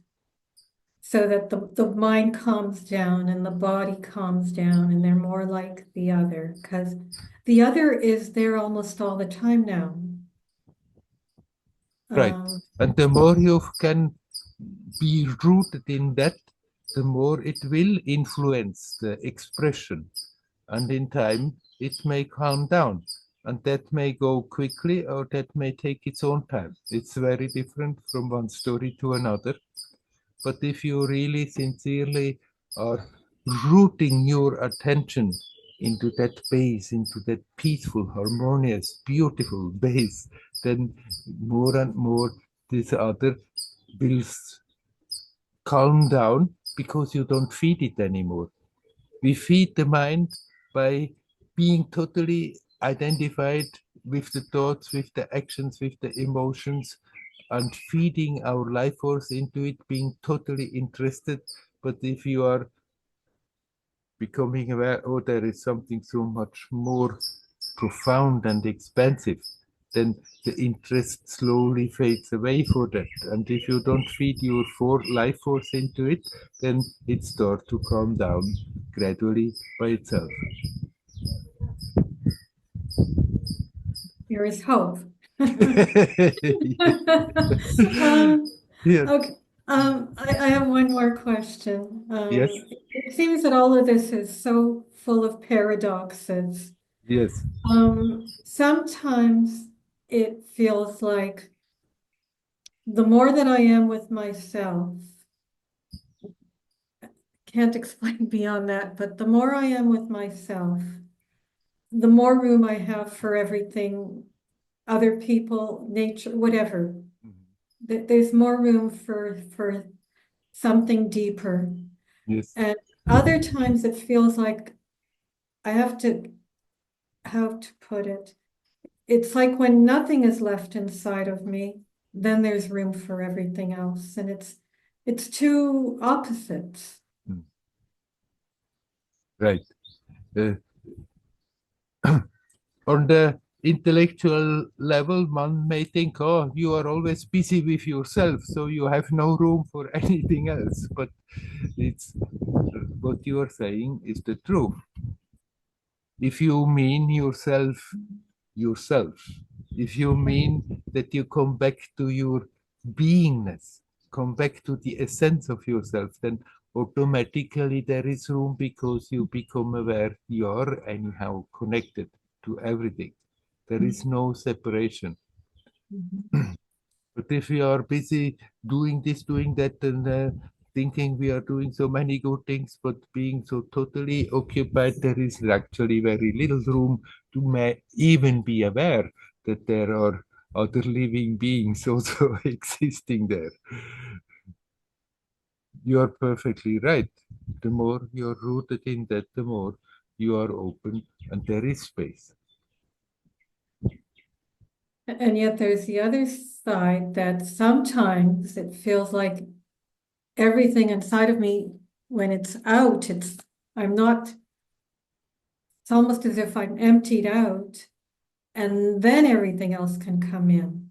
so that the mind calms down and the body calms down and they're more like the other? Because the other is there almost all the time now. Right. And the more you can be rooted in that, the more it will influence the expression. And in time, it may calm down. And that may go quickly, or that may take its own time. It's very different from one story to another. But if you really sincerely are rooting your attention into that base, into that peaceful, harmonious, beautiful base, then more and more this other will calm down, because you don't feed it anymore. We feed the mind by being totally identified with the thoughts, with the actions, with the emotions, and feeding our life force into it, being totally interested. But if you are becoming aware, oh, there is something so much more profound and expansive, then the interest slowly fades away for that. And if you don't feed your life force into it, then it starts to calm down gradually by itself. There is hope. Yes. Okay. I have one more question. Yes. It seems that all of this is so full of paradoxes. Yes. Sometimes it feels like the more that I am with myself, can't explain beyond that, but the more I am with myself, the more room I have for everything, other people, nature, whatever. There's more room for something deeper. Yes. And other times it feels like I have to, how to put it? It's like when nothing is left inside of me, then there's room for everything else. And it's two opposites. Right. On the intellectual level, one may think, oh, you are always busy with yourself, so you have no room for anything else. But it's what you are saying is the truth. If you mean yourself, if you mean that you come back to your beingness, come back to the essence of yourself, then automatically there is room, because you become aware you are anyhow connected to everything. There is no separation. But if you are busy doing this, doing that, then thinking we are doing so many good things, but being so totally occupied, there is actually very little room to even be aware that there are other living beings also existing there. You are perfectly right. The more you're rooted in that, the more you are open and there is space. And yet there's the other side that sometimes it feels like everything inside of me, when it's out, it's almost as if I'm emptied out, and then everything else can come in.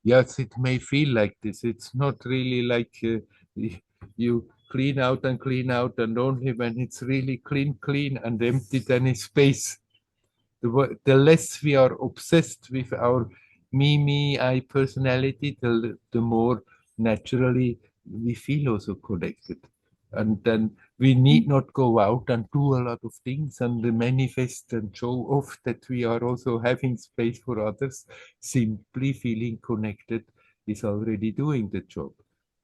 Yes, it may feel like this. It's not really like you clean out, and only when it's really clean and empty, then is space. The less we are obsessed with our I personality, the more naturally we feel also connected. And then we need not go out and do a lot of things and manifest and show off that we are also having space for others. Simply feeling connected is already doing the job.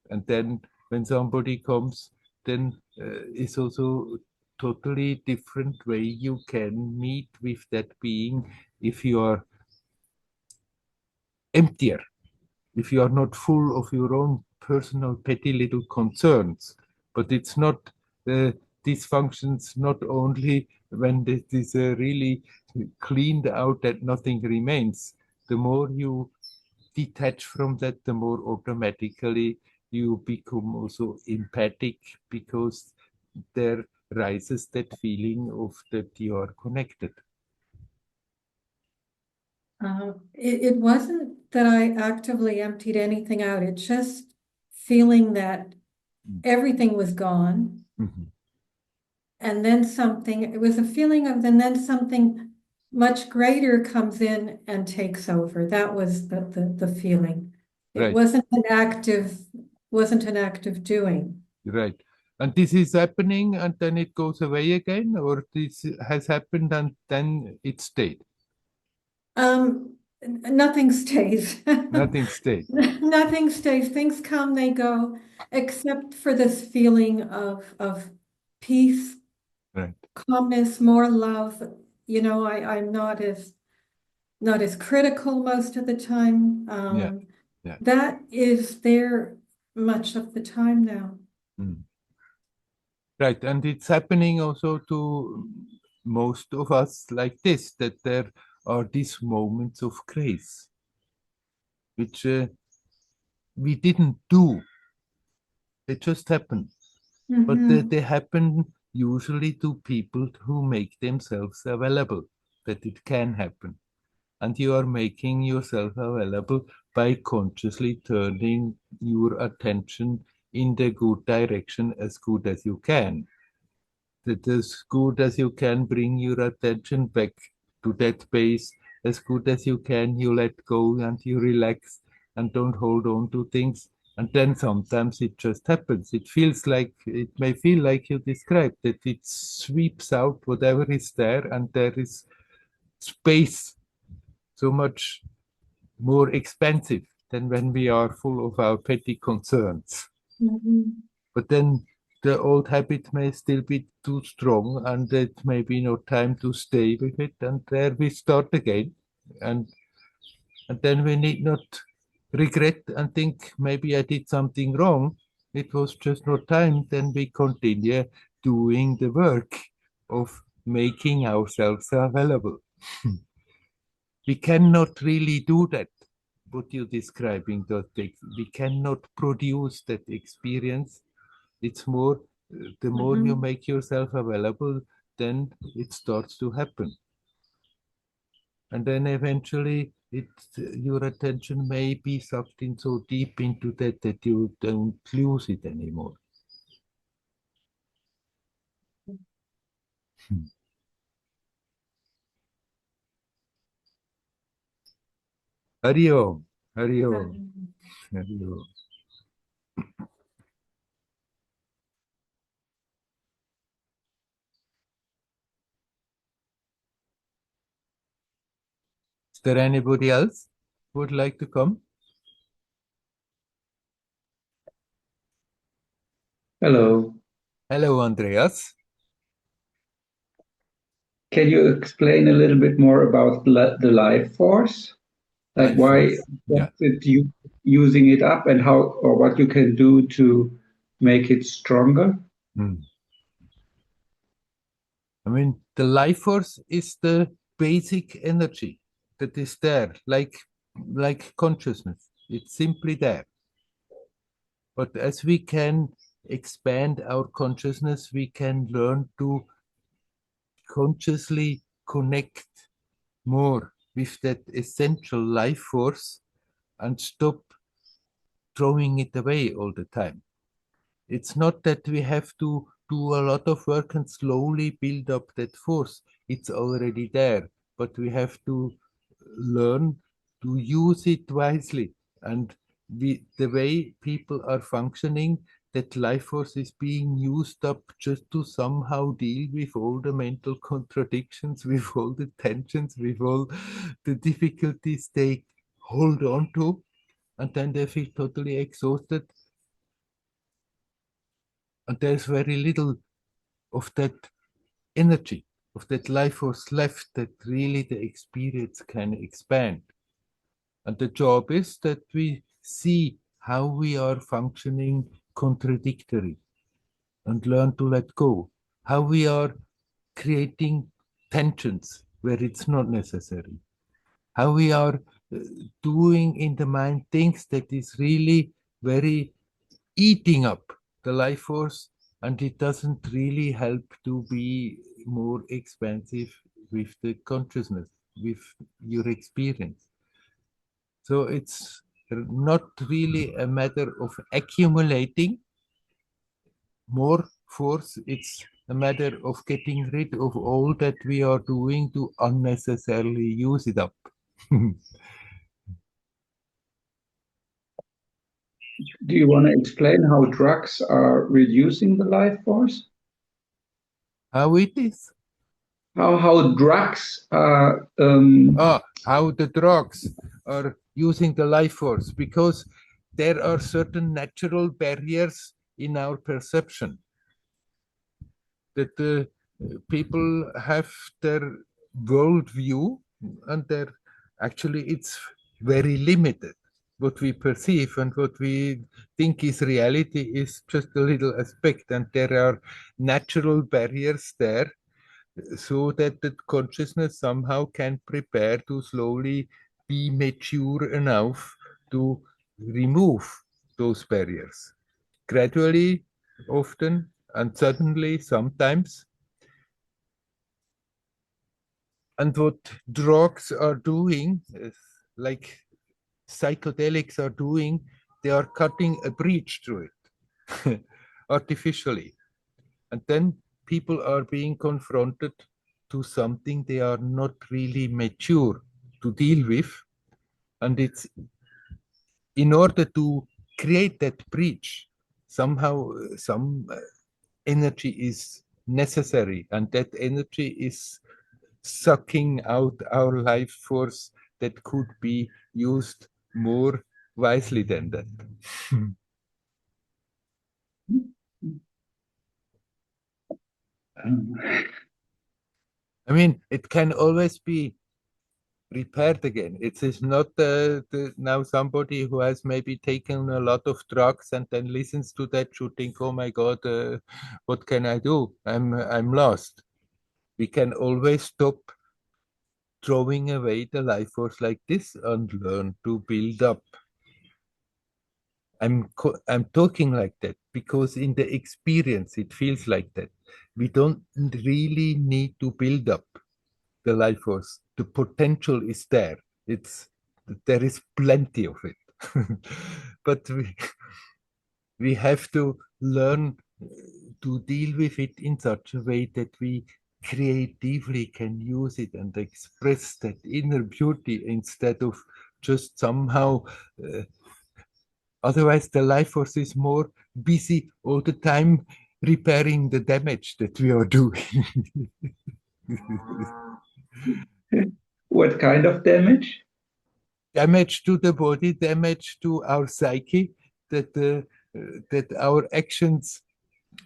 And then when somebody comes, then it's also totally different way you can meet with that being if you are emptier, if you are not full of your own personal petty little concerns. But it's not these functions not only when it is really cleaned out that nothing remains. The more you detach from that, the more automatically you become also empathic, because there rises that feeling of that you are connected. It wasn't that I actively emptied anything out. It's just feeling that everything was gone. Mhm. And then it was a feeling of, and then something much greater comes in and takes over. That was the feeling. It Right, wasn't an active doing. right. And this is happening and then it goes away again, or this has happened and then it stayed? Nothing stays. Nothing stayed. Nothing stays. Things come, they go, except for this feeling of peace, Right. calmness, more love. I'm not as critical most of the time. Yeah. Yeah. That is there much of the time now. Mm. Right. And it's happening also to most of us like this, that there are these moments of grace, which we didn't do. They just happen. But Mhm. they happen usually to people who make themselves available, that it can happen. And you are making yourself available by consciously turning your attention in the good direction as good as you can. That as good as you can bring your attention back to that base, as good as you can, you let go and you relax and don't hold on to things. And then sometimes it just happens. It may feel like you described, that it sweeps out whatever is there, and there is space so much more expensive than when we are full of our petty concerns. Mhm. But then the old habit may still be too strong, and it may be no time to stay with it, and there we start again. And then we need not regret and think maybe I did something wrong. It was just no time. Then we continue doing the work of making ourselves available. We cannot really do that, what you're describing, that we cannot produce that experience. It's more, the more you Mhm. make yourself available, then it starts to happen. And then eventually your attention may be sucked in so deep into that you don't lose it anymore. Hmm. Hari Om, Hari Om, Hari Om. Is there anybody else who would like to come? Hello. Hello, Andreas. Can you explain a little bit more about the life force? Like Life why force. Yeah. what's it you using it up and how or what you can do to make it stronger? Hmm. I mean, the life force is the basic energy that is there, like consciousness. It's simply there. But as we can expand our consciousness, we can learn to consciously connect more with that essential life force and stop throwing it away all the time. It's not that we have to do a lot of work and slowly build up that force. It's already there, but we have to learn to use it wisely. And the way people are functioning, that life force is being used up just to somehow deal with all the mental contradictions, with all the tensions, with all the difficulties they hold on to, and then they feel totally exhausted. And there's very little of that energy, of that life force left that really the experience can expand. And the job is that we see how we are functioning contradictory and learn to let go, how we are creating tensions where it's not necessary, how we are doing in the mind things that is really very eating up the life force, and it doesn't really help to be more expansive with the consciousness, with your experience. So it's not really a matter of accumulating more force, it's a matter of getting rid of all that we are doing to unnecessarily use it up. Do you want to explain how drugs are reducing the life force? How it is? How drugs are How the drugs are using the life force, because there are certain natural barriers in our perception that the people have their worldview, and their actually it's very limited. What we perceive and what we think is reality is just a little aspect, and there are natural barriers there, so that the consciousness somehow can prepare to slowly be mature enough to remove those barriers gradually, often, and suddenly sometimes. And what drugs are doing, like psychedelics are doing, they are cutting a breach through it artificially. And then people are being confronted to something they are not really mature to deal with. And it's in order to create that breach, somehow some energy is necessary, and that energy is sucking out our life force that could be used more wisely than that. I mean, it can always be repaired again. It is not now somebody who has maybe taken a lot of drugs and then listens to that should think, oh my God, what can I do? I'm lost. We can always stop throwing away the life force like this and learn to build up. I'm talking like that because in the experience it feels like that. We don't really need to build up the life force. The potential is there. There is plenty of it. But we have to learn to deal with it in such a way that we creatively can use it and express that inner beauty instead of just somehow otherwise the life force is more busy all the time repairing the damage that we are doing. what kind of damage? Damage to the body, damage to our psyche, that our actions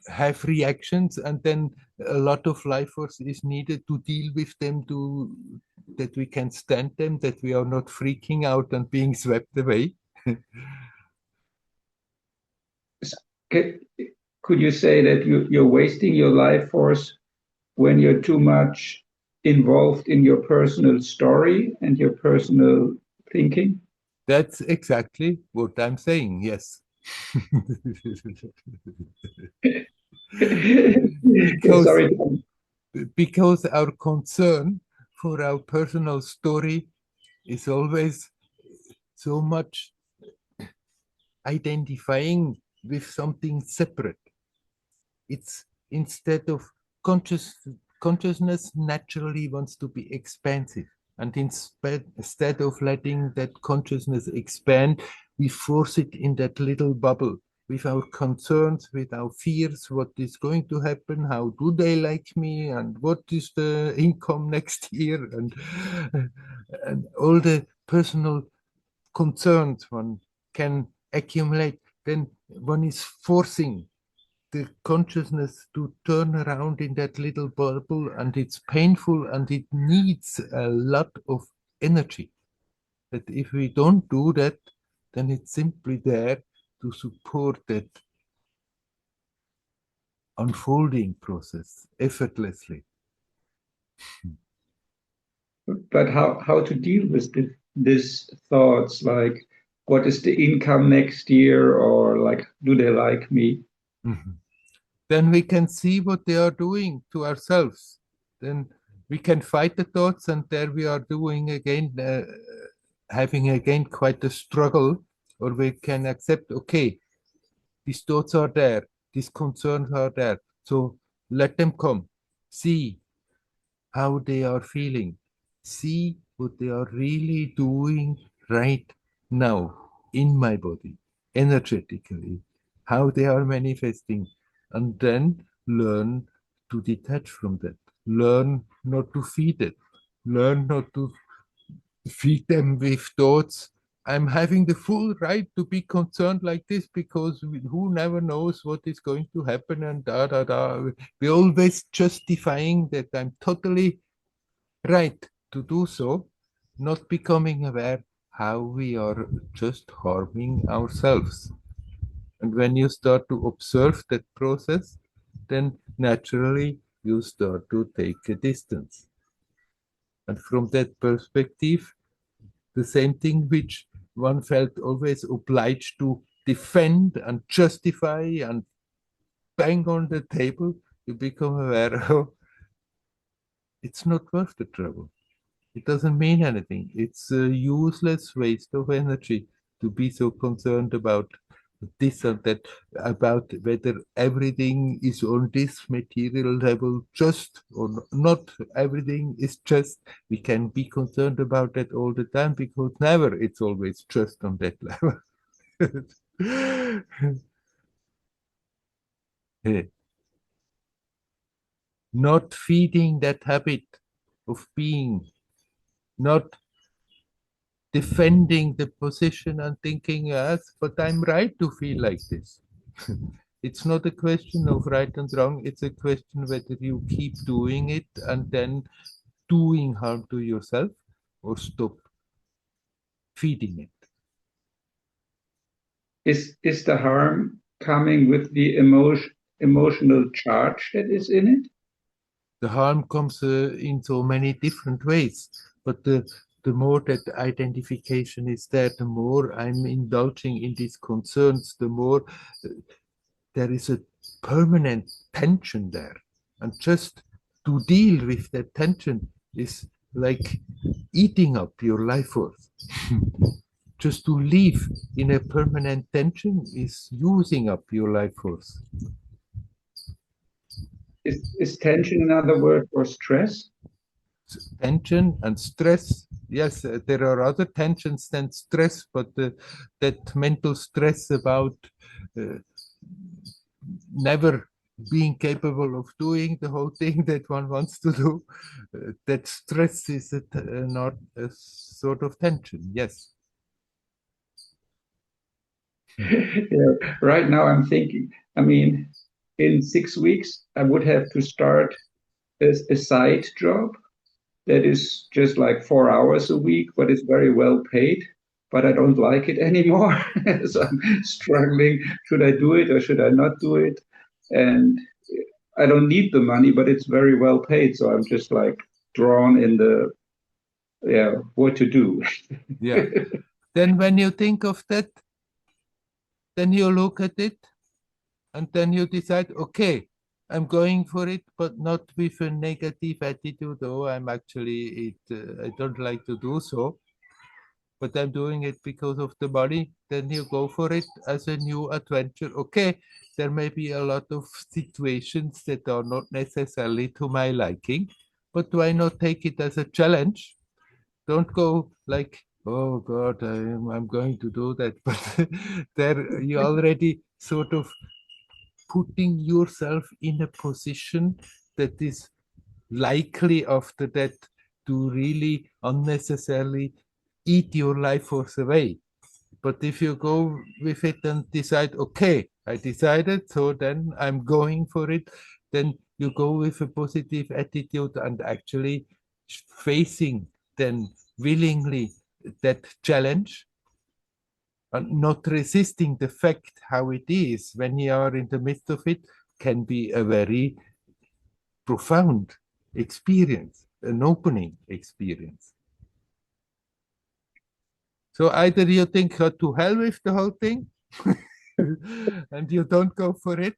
have reactions, and then a lot of life force is needed to deal with them, to that we can stand them, that we are not freaking out and being swept away. Could you say that you're wasting your life force when you're too much involved in your personal story and your personal thinking? That's exactly what I'm saying, yes. because, Sorry. because our concern for our personal story is always so much identifying with something separate. It's instead of consciousness naturally wants to be expansive. And instead of letting that consciousness expand, we force it in that little bubble with our concerns, with our fears, what is going to happen, how do they like me, and what is the income next year, and all the personal concerns one can accumulate. Then one is forcing the consciousness to turn around in that little bubble, and it's painful and it needs a lot of energy. That if we don't do that, then it's simply there to support that unfolding process effortlessly. But how to deal with this thoughts, like what is the income next year, or like do they like me? Mm-hmm. Then we can see what they are doing to ourselves. Then we can fight the thoughts, and there we are doing again, having again quite a struggle. Or we can accept, okay, these thoughts are there, these concerns are there, so let them come. See how they are feeling. See what they are really doing right now in my body, energetically, how they are manifesting, and then learn to detach from that. Learn not to feed it. Learn not to feed them with thoughts. I'm having the full right to be concerned like this because who never knows what is going to happen, and da da da. We're always justifying that I'm totally right to do so, not becoming aware how we are just harming ourselves. And when you start to observe that process, then naturally you start to take a distance. And from that perspective, the same thing which one felt always obliged to defend and justify and bang on the table, you become aware of it's not worth the trouble. It doesn't mean anything. It's a useless waste of energy to be so concerned about this and that, about whether everything is on this material level just or not. Everything is just. We can be concerned about that all the time because never it's always just on that level. Not feeding that habit of being, not defending the position and thinking, yes, but I'm right to feel like this. It's not a question of right and wrong. It's a question whether you keep doing it and then doing harm to yourself or stop feeding it. Is the harm coming with the emotional charge that is in it? The harm comes in so many different ways, but the more that identification is there, the more I'm indulging in these concerns, the more there is a permanent tension there. And just to deal with that tension is like eating up your life force. Just to live in a permanent tension is using up your life force. Is tension another word for stress? Tension and stress, yes, there are other tensions than stress, but that mental stress about uh, never being capable of doing the whole thing that one wants to do, that stress is not a sort of tension, yes. Yeah, right now I'm thinking, I mean, in 6 weeks, I would have to start a side job that is just like 4 hours a week, but it's very well paid. But I don't like it anymore. So I'm struggling. Should I do it or should I not do it? And I don't need the money, but it's very well paid. So I'm just like drawn in the, yeah, what to do. Yeah. Then when you think of that, then you look at it and then you decide, okay, I'm going for it, but not with a negative attitude. Oh, I'm actually, I don't like to do so, but I'm doing it because of the money. Then you go for it as a new adventure. Okay, there may be a lot of situations that are not necessarily to my liking, but why not take it as a challenge? Don't go like, oh God, I'm going to do that. But there you already sort of putting yourself in a position that is likely after that to really unnecessarily eat your life force away. But if you go with it and decide, okay, I decided, so then I'm going for it, then you go with a positive attitude and actually facing then willingly that challenge and not resisting the fact how it is when you are in the midst of it can be a very profound experience, an opening experience. So either you think, oh, to hell with the whole thing and you don't go for it,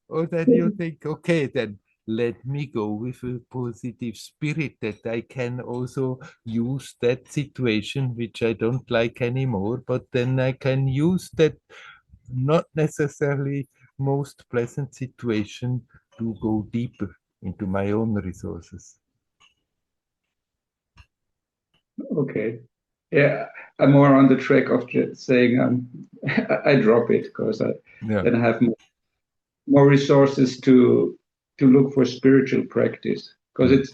or then you think, okay, then let me go with a positive spirit that I can also use that situation which I don't like anymore, but then I can use that not necessarily most pleasant situation to go deeper into my own resources. Okay. Yeah, I'm more on the track of just saying I drop it because Yeah. then I have more resources to look for spiritual practice. Because it's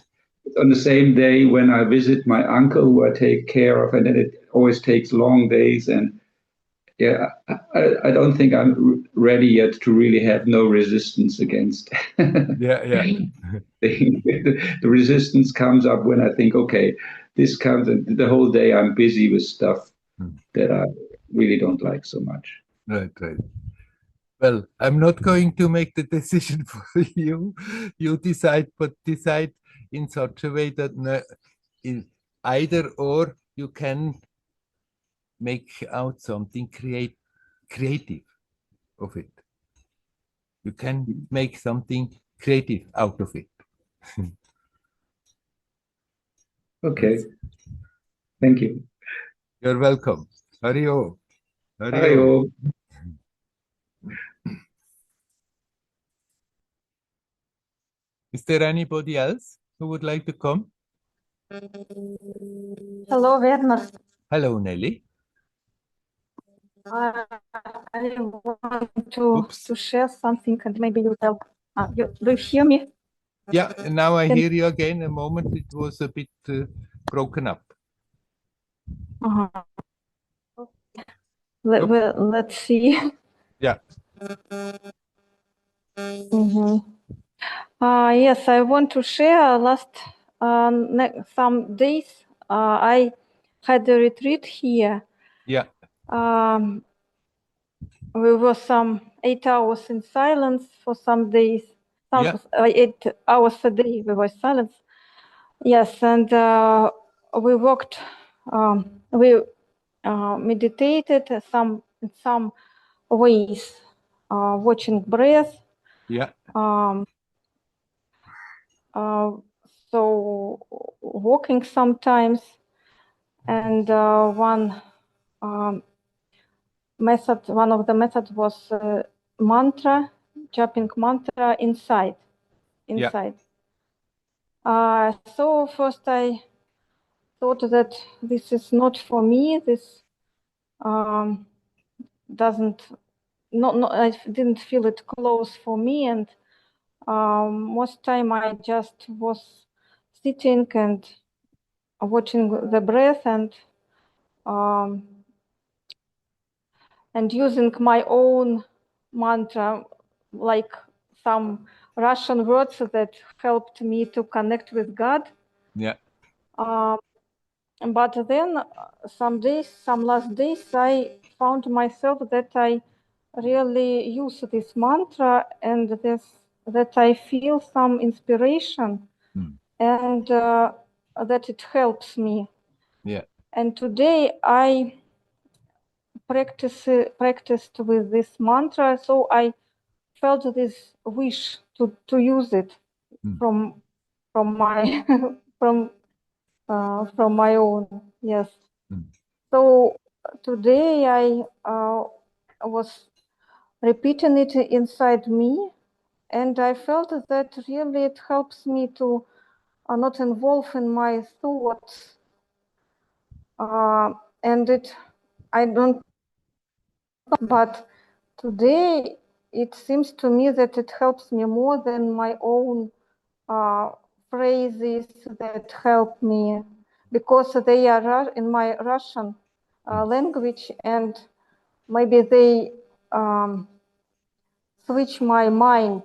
on the same day when I visit my uncle who I take care of, and then it always takes long days. And yeah, I don't think I'm ready yet to really have no resistance against. Yeah. The resistance comes up when I think, okay, this comes, and the whole day I'm busy with stuff that I really don't like so much. Right. Well, I'm not going to make the decision for you. You decide, but decide in such a way that in either or you can make out something creative of it. You can make something creative out of it. Okay. Thank you. You're welcome. Hari-Om. Hari-Om. Hari-Om. Is there anybody else who would like to come? Hello, Werner. Hello, Nelly. I want to share something, and maybe you help. Do you hear me? Yeah, now I Can- hear you again. A moment it was a bit broken up. Let's see. Yeah. Yes, I want to share. Last some days, I had a retreat here. Yeah. We were some 8 hours in silence for some days. 8 hours a day we were silent. Yes, and we walked. We meditated in some ways, watching breath. Yeah. So walking sometimes, and one of the methods was mantra, jumping mantra inside. Yeah. So first I thought that this is not for me. This I didn't feel it close for me, and most time I just was sitting and watching the breath and using my own mantra, like some Russian words that helped me to connect with God. Yeah. But then some last days, I found myself that I really use this mantra and that I feel some inspiration and that it helps me. Yeah. And today I practiced with this mantra, so I felt this wish to use it from my from my own. Yes. So today I was repeating it inside me, and I felt that really it helps me to not involve in my thoughts, and I don't. But today it seems to me that it helps me more than my own phrases that help me, because they are in my Russian language, and maybe they switch my mind,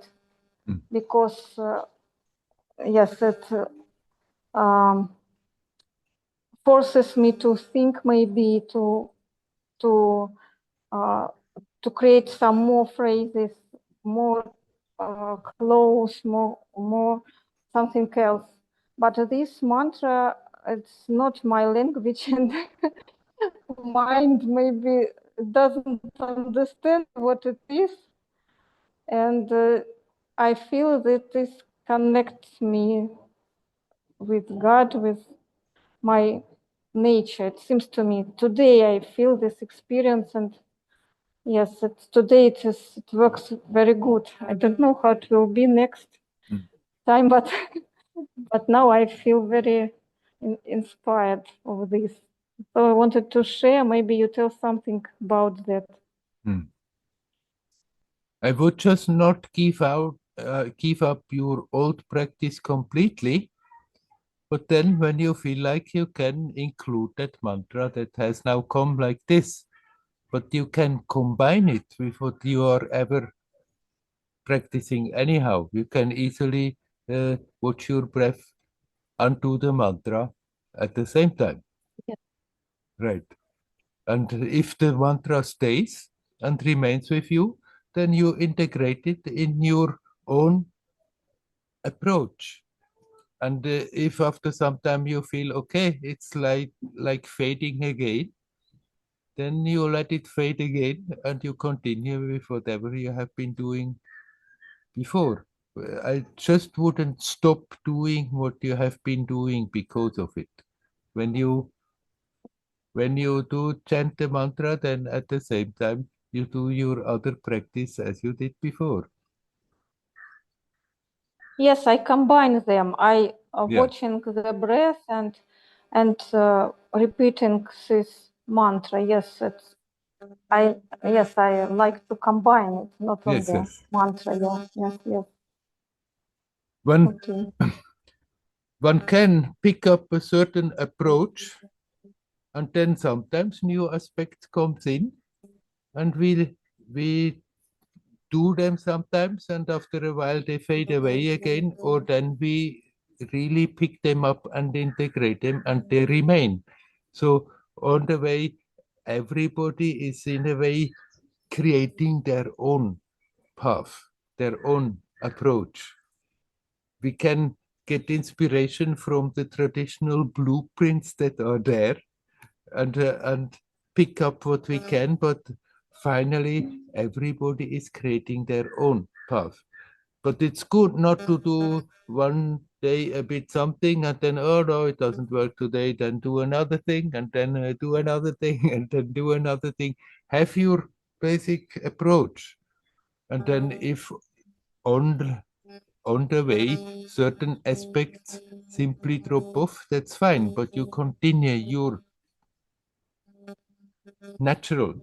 because yes, it forces me to think, maybe to create some more phrases, more close, more something else. But this mantra, it's not my language, and mind maybe doesn't understand what it is. And I feel that this connects me with God, with my nature. It seems to me today I feel this experience, and yes, today it works very good. I don't know how it will be next time, but but now I feel very inspired of this. So I wanted to share. Maybe you tell something about that. I would just not give up your old practice completely, but then when you feel like, you can include that mantra that has now come like this, but you can combine it with what you are ever practicing anyhow. You can easily watch your breath and do the mantra at the same time. Yeah. Right. And if the mantra stays and remains with you, then you integrate it in your own approach. And if after some time you feel, okay, it's like fading again, then you let it fade again and you continue with whatever you have been doing before. I just wouldn't stop doing what you have been doing because of it. When you do chant the mantra, then at the same time you do your other practice as you did before. Yes, I combine them. I Yeah. watching the breath and repeating this mantra. Yes, I like to combine it, not Yes, only yes. mantra. Yeah, yes. One Okay. one can pick up a certain approach, and then sometimes new aspects comes in, and we do them sometimes, and after a while they fade away again, or then we really pick them up and integrate them, and they remain. So on the way, everybody is in a way creating their own path, their own approach. We can get inspiration from the traditional blueprints that are there, and pick up what we can, but finally everybody is creating their own path. But it's good not to do one day a bit something and then, oh no, it doesn't work today, then do another thing, and then do another thing, and then do another thing. Have your basic approach, and then if on the way certain aspects simply drop off, that's fine, but you continue your natural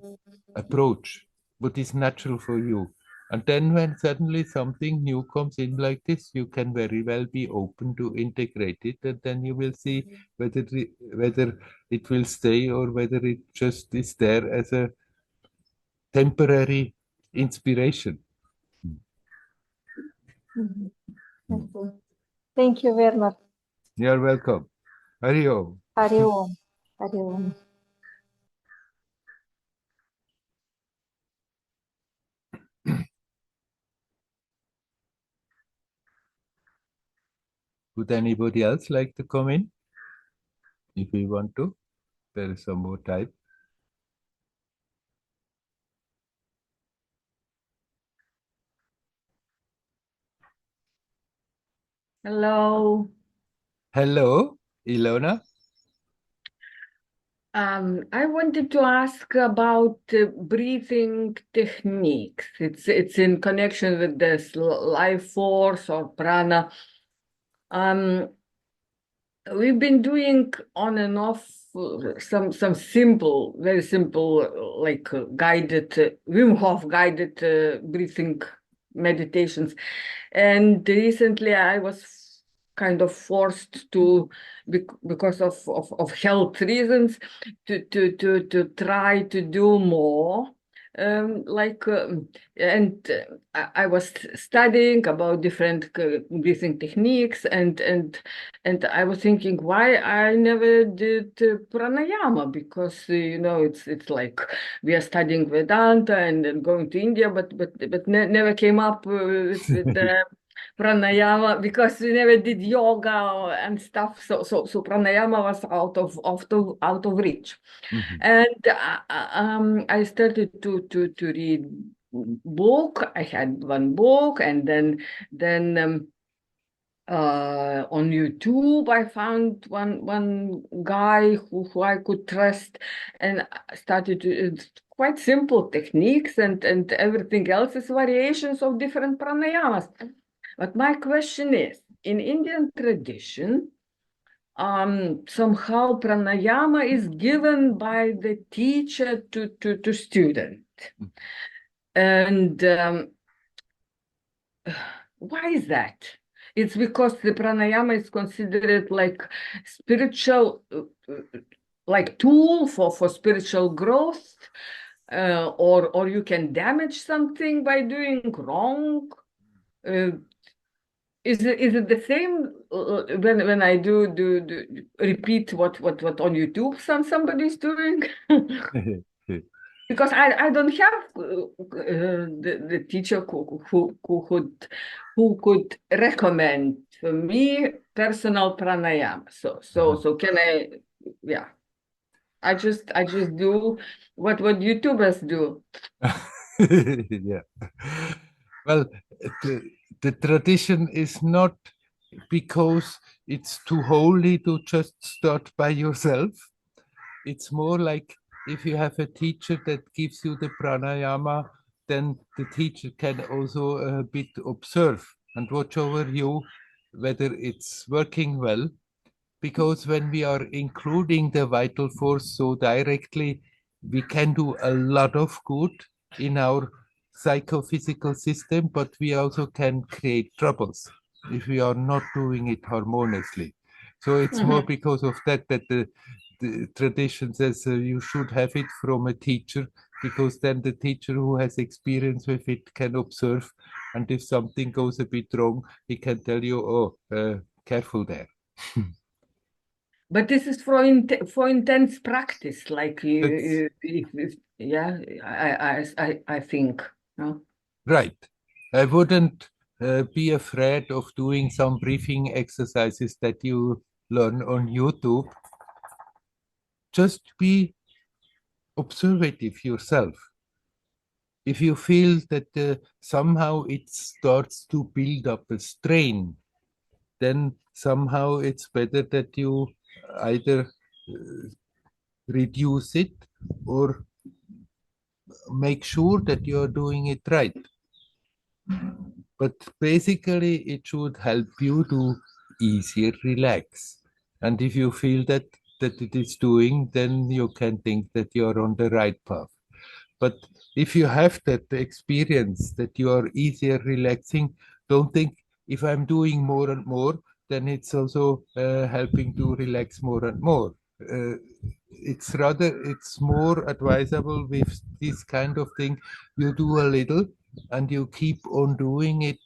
approach, what is natural for you. And then when suddenly something new comes in like this, you can very well be open to integrate it, and then you will see whether it will stay or whether it just is there as a temporary inspiration. Mhm. Okay. Thank you, Werner. You're welcome. Hari Om. Hari Om. Hari Om. Would anybody else like to come in? If we want to, there is some more time. Hello. Hello, Ilona. I wanted to ask about breathing techniques. It's in connection with this life force or prana. We've been doing on and off some simple, very simple, like guided Wim Hof guided breathing meditations. And recently I was kind of forced to, because of health reasons, to try to do more. I was studying about different breathing techniques, and I was thinking why I never did pranayama, because it's like we are studying Vedanta and then going to India, but never came up with the pranayama, because we never did yoga and stuff. So pranayama was out of reach. And I started to read book. I had one book, and then on YouTube I found one guy who I could trust, and I started to quite simple techniques, and everything else is variations of different pranayamas. But my question is, in Indian tradition, somehow pranayama is given by the teacher to student. And why is that? It's because the pranayama is considered like spiritual, like tool for spiritual growth, or you can damage something by doing wrong. Is it the same when I do repeat what on YouTube somebody's doing? Because I don't have the teacher who could recommend for me personal pranayama. So can I? Yeah, I just do what YouTubers do. Yeah. Well, the tradition is not because it's too holy to just start by yourself. It's more like if you have a teacher that gives you the pranayama, then the teacher can also a bit observe and watch over you whether it's working well. Because when we are including the vital force so directly, we can do a lot of good in our psychophysical system, but we also can create troubles if we are not doing it harmoniously. So it's more because of that the tradition says you should have it from a teacher, because then the teacher who has experience with it can observe, and if something goes a bit wrong, he can tell you, oh, careful there. But this is for intense practice, like yeah, I think. No? Right. I wouldn't be afraid of doing some breathing exercises that you learn on YouTube. Just be observative yourself. If you feel that somehow it starts to build up a strain, then somehow it's better that you either reduce it or make sure that you're doing it right. But basically, it should help you to easier relax. And if you feel that it is doing, then you can think that you're on the right path. But if you have that experience that you are easier relaxing, don't think if I'm doing more and more, then it's also helping to relax more and more. It's more advisable with this kind of thing. You do a little and you keep on doing it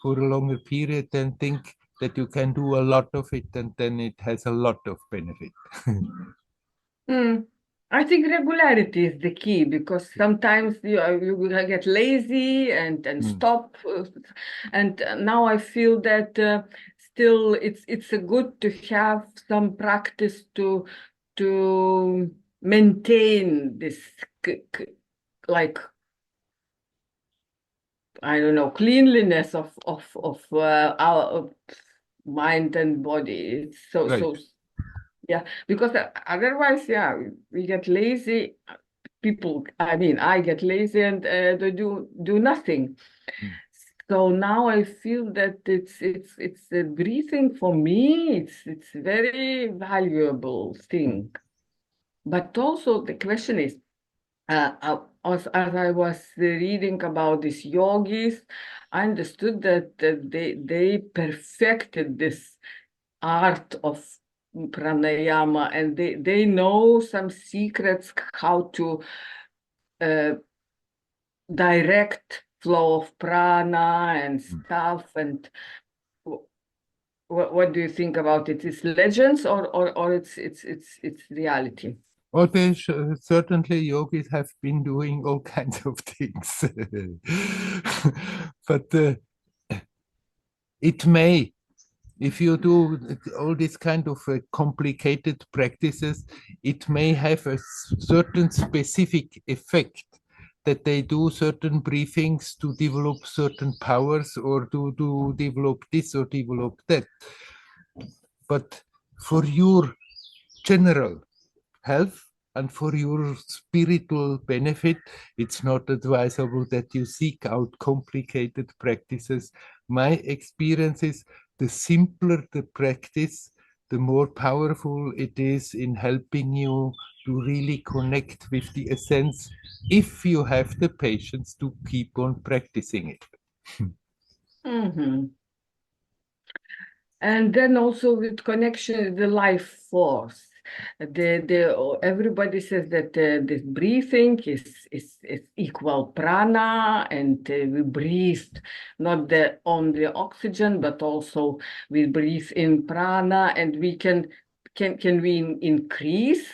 for a longer period, then think that you can do a lot of it, and then it has a lot of benefit. I think regularity is the key, because sometimes you get lazy and stop. And now I feel that still it's good to have some practice to maintain this like, I don't know, cleanliness of our mind and body. It's so Right. so yeah, because otherwise, yeah, we get lazy. People, I mean, I get lazy and they do nothing. So now I feel that it's a breathing for me. It's very valuable thing. But also the question is, as I was reading about these yogis, I understood that they perfected this art of pranayama, and they know some secrets how to direct flow of prana and stuff. And what do you think about it? It's legends or it's reality? Well, certainly yogis have been doing all kinds of things. But it may, if you do all these kind of complicated practices, it may have a certain specific effect, that they do certain briefings to develop certain powers, or to develop this or develop that. But for your general health and for your spiritual benefit, it's not advisable that you seek out complicated practices. My experience is, the simpler the practice, the more powerful it is in helping you to really connect with the essence, if you have the patience to keep on practicing it. Mm-hmm. And then also with connection with the life force. Everybody says that this breathing is equal prana, and we breathe not only oxygen, but also we breathe in prana, and we can we increase?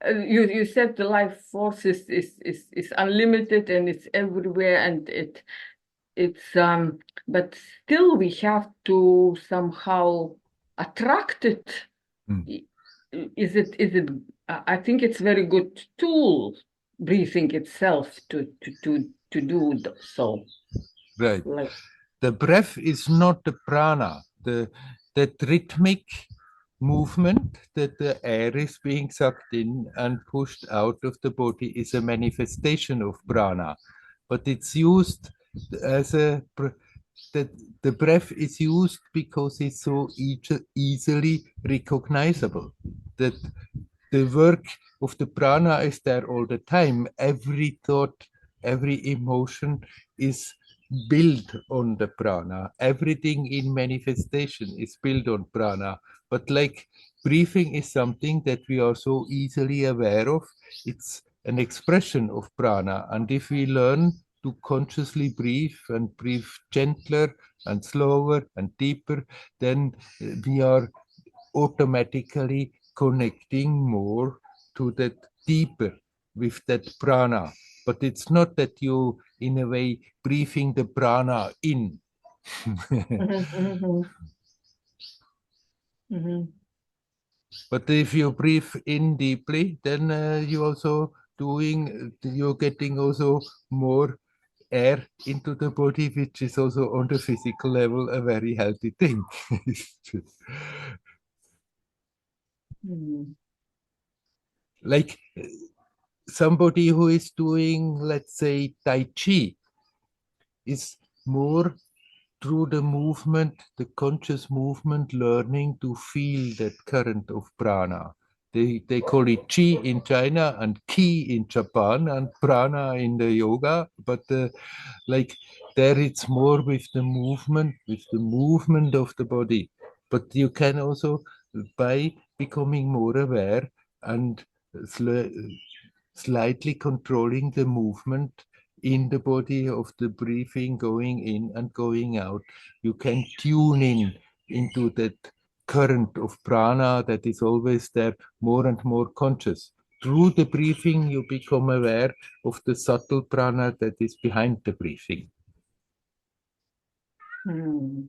You said the life force is unlimited and it's everywhere, and it's but still we have to somehow attract it. Is it I think it's very good tool, breathing itself, to do so. Right. Like, the breath is not the prana. That rhythmic movement, that the air is being sucked in and pushed out of the body, is a manifestation of prana. But it's used as that the breath is used because it's so easily recognizable, that the work of the prana is there all the time. Every thought, every emotion is built on the prana. Everything in manifestation is built on prana. But like breathing is something that we are so easily aware of. It's an expression of prana. And if we learn to consciously breathe, and breathe gentler and slower and deeper, then we are automatically connecting more to that deeper with that prana. But it's not that you, in a way, breathing the prana in. But if you breathe in deeply, then you're getting also more air into the body, which is also on the physical level a very healthy thing. Like somebody who is doing, let's say, Tai Chi, is more through the movement, the conscious movement, learning to feel that current of prana. They call it chi in China and ki in Japan and prana in the yoga, but like there it's more with the movement of the body. But you can also, by becoming more aware and slightly controlling the movement, in the body of the breathing going in and going out. You can tune in into that current of prana that is always there, more and more conscious. Through the breathing, you become aware of the subtle prana that is behind the breathing. Mm.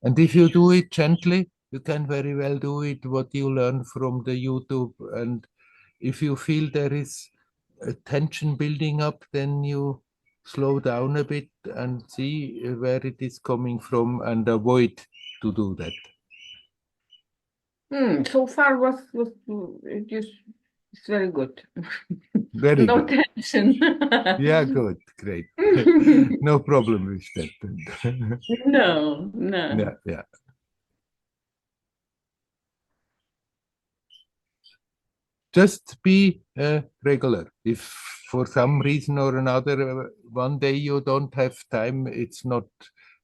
And if you do it gently, you can very well do it what you learn from the YouTube. And if you feel there is a tension building up, then you slow down a bit and see where it is coming from and avoid to do that. So far it's very good. Very No good. tension. Yeah, good, great. No problem with that. No. Yeah, yeah. Just be regular. If for some reason or another, one day you don't have time, it's not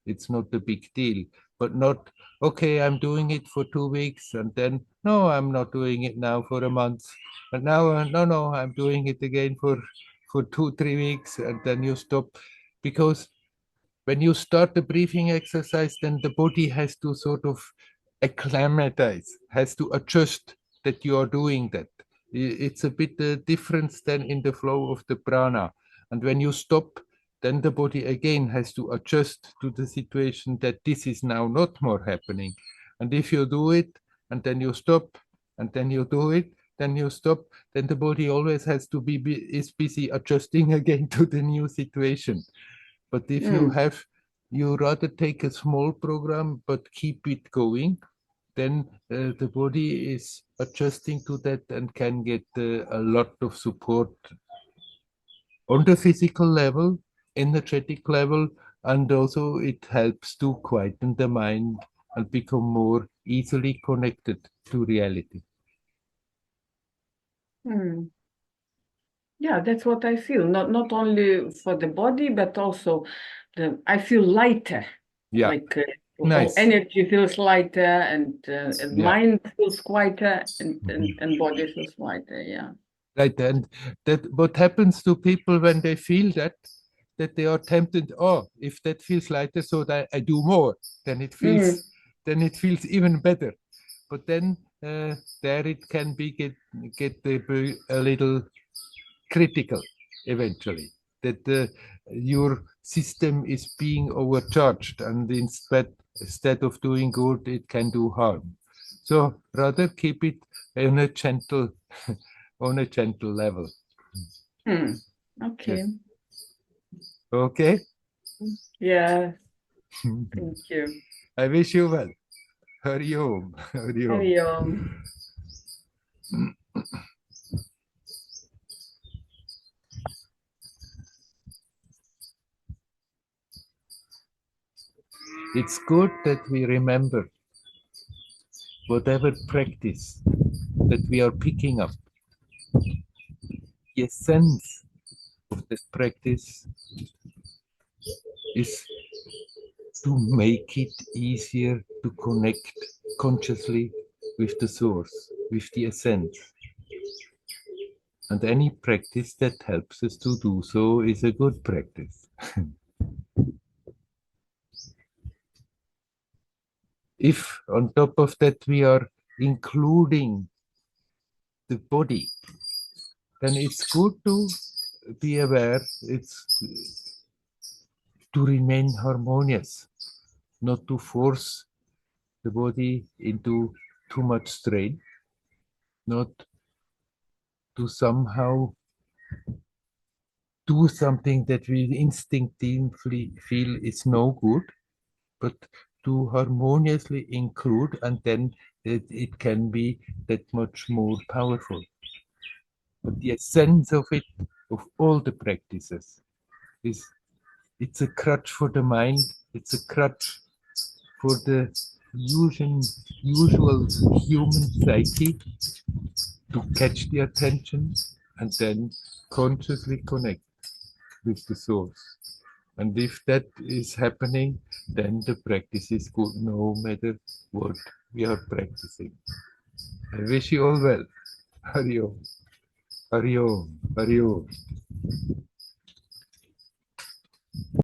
a big deal. But not, okay, I'm doing it for 2 weeks, and then, no, I'm not doing it now for a month. And now, no, I'm doing it again for 2, 3 weeks, and then you stop. Because when you start the breathing exercise, then the body has to sort of acclimatize, has to adjust that you are doing that. It's a bit different than in the flow of the prana. And when you stop, then the body again has to adjust to the situation that this is now not more happening. And if you do it, and then you stop, and then you do it, then you stop, then the body always has to is busy adjusting again to the new situation. But if you rather take a small program, but keep it going, then the body is adjusting to that and can get a lot of support on the physical level, energetic level, and also it helps to quieten the mind and become more easily connected to reality. Yeah, that's what I feel. Not only for the body, but also I feel lighter. Yeah, like nice. Energy feels lighter, and Yeah. mind feels quieter, and body feels lighter. Yeah. Right, and that what happens to people when they feel that they are tempted. Oh, if that feels lighter, so that I do more, then it feels even better. But then there it can be get a little critical eventually, that your system is being overcharged, and instead of doing good, it can do harm. So rather keep it on a gentle level. Okay. Yes. Okay. Yeah. Thank you. I wish you well. Hari Om. Hari Om. Hari Om. It's good that we remember whatever practice that we are picking up, the essence of this practice is to make it easier to connect consciously with the source, with the essence. And any practice that helps us to do so is a good practice. If on top of that we are including the body, then it's good to be aware, it's to remain harmonious, not to force the body into too much strain, not to somehow do something that we instinctively feel is no good, but to harmoniously include, and then it can be that much more powerful. But the essence of it, of all the practices, is it's a crutch for the mind, it's a crutch for the usual human psyche to catch the attention and then consciously connect with the source. And if that is happening, then the practice is good no matter what we are practicing. I wish you all well. Hari Om. Hari Om. Hari Om.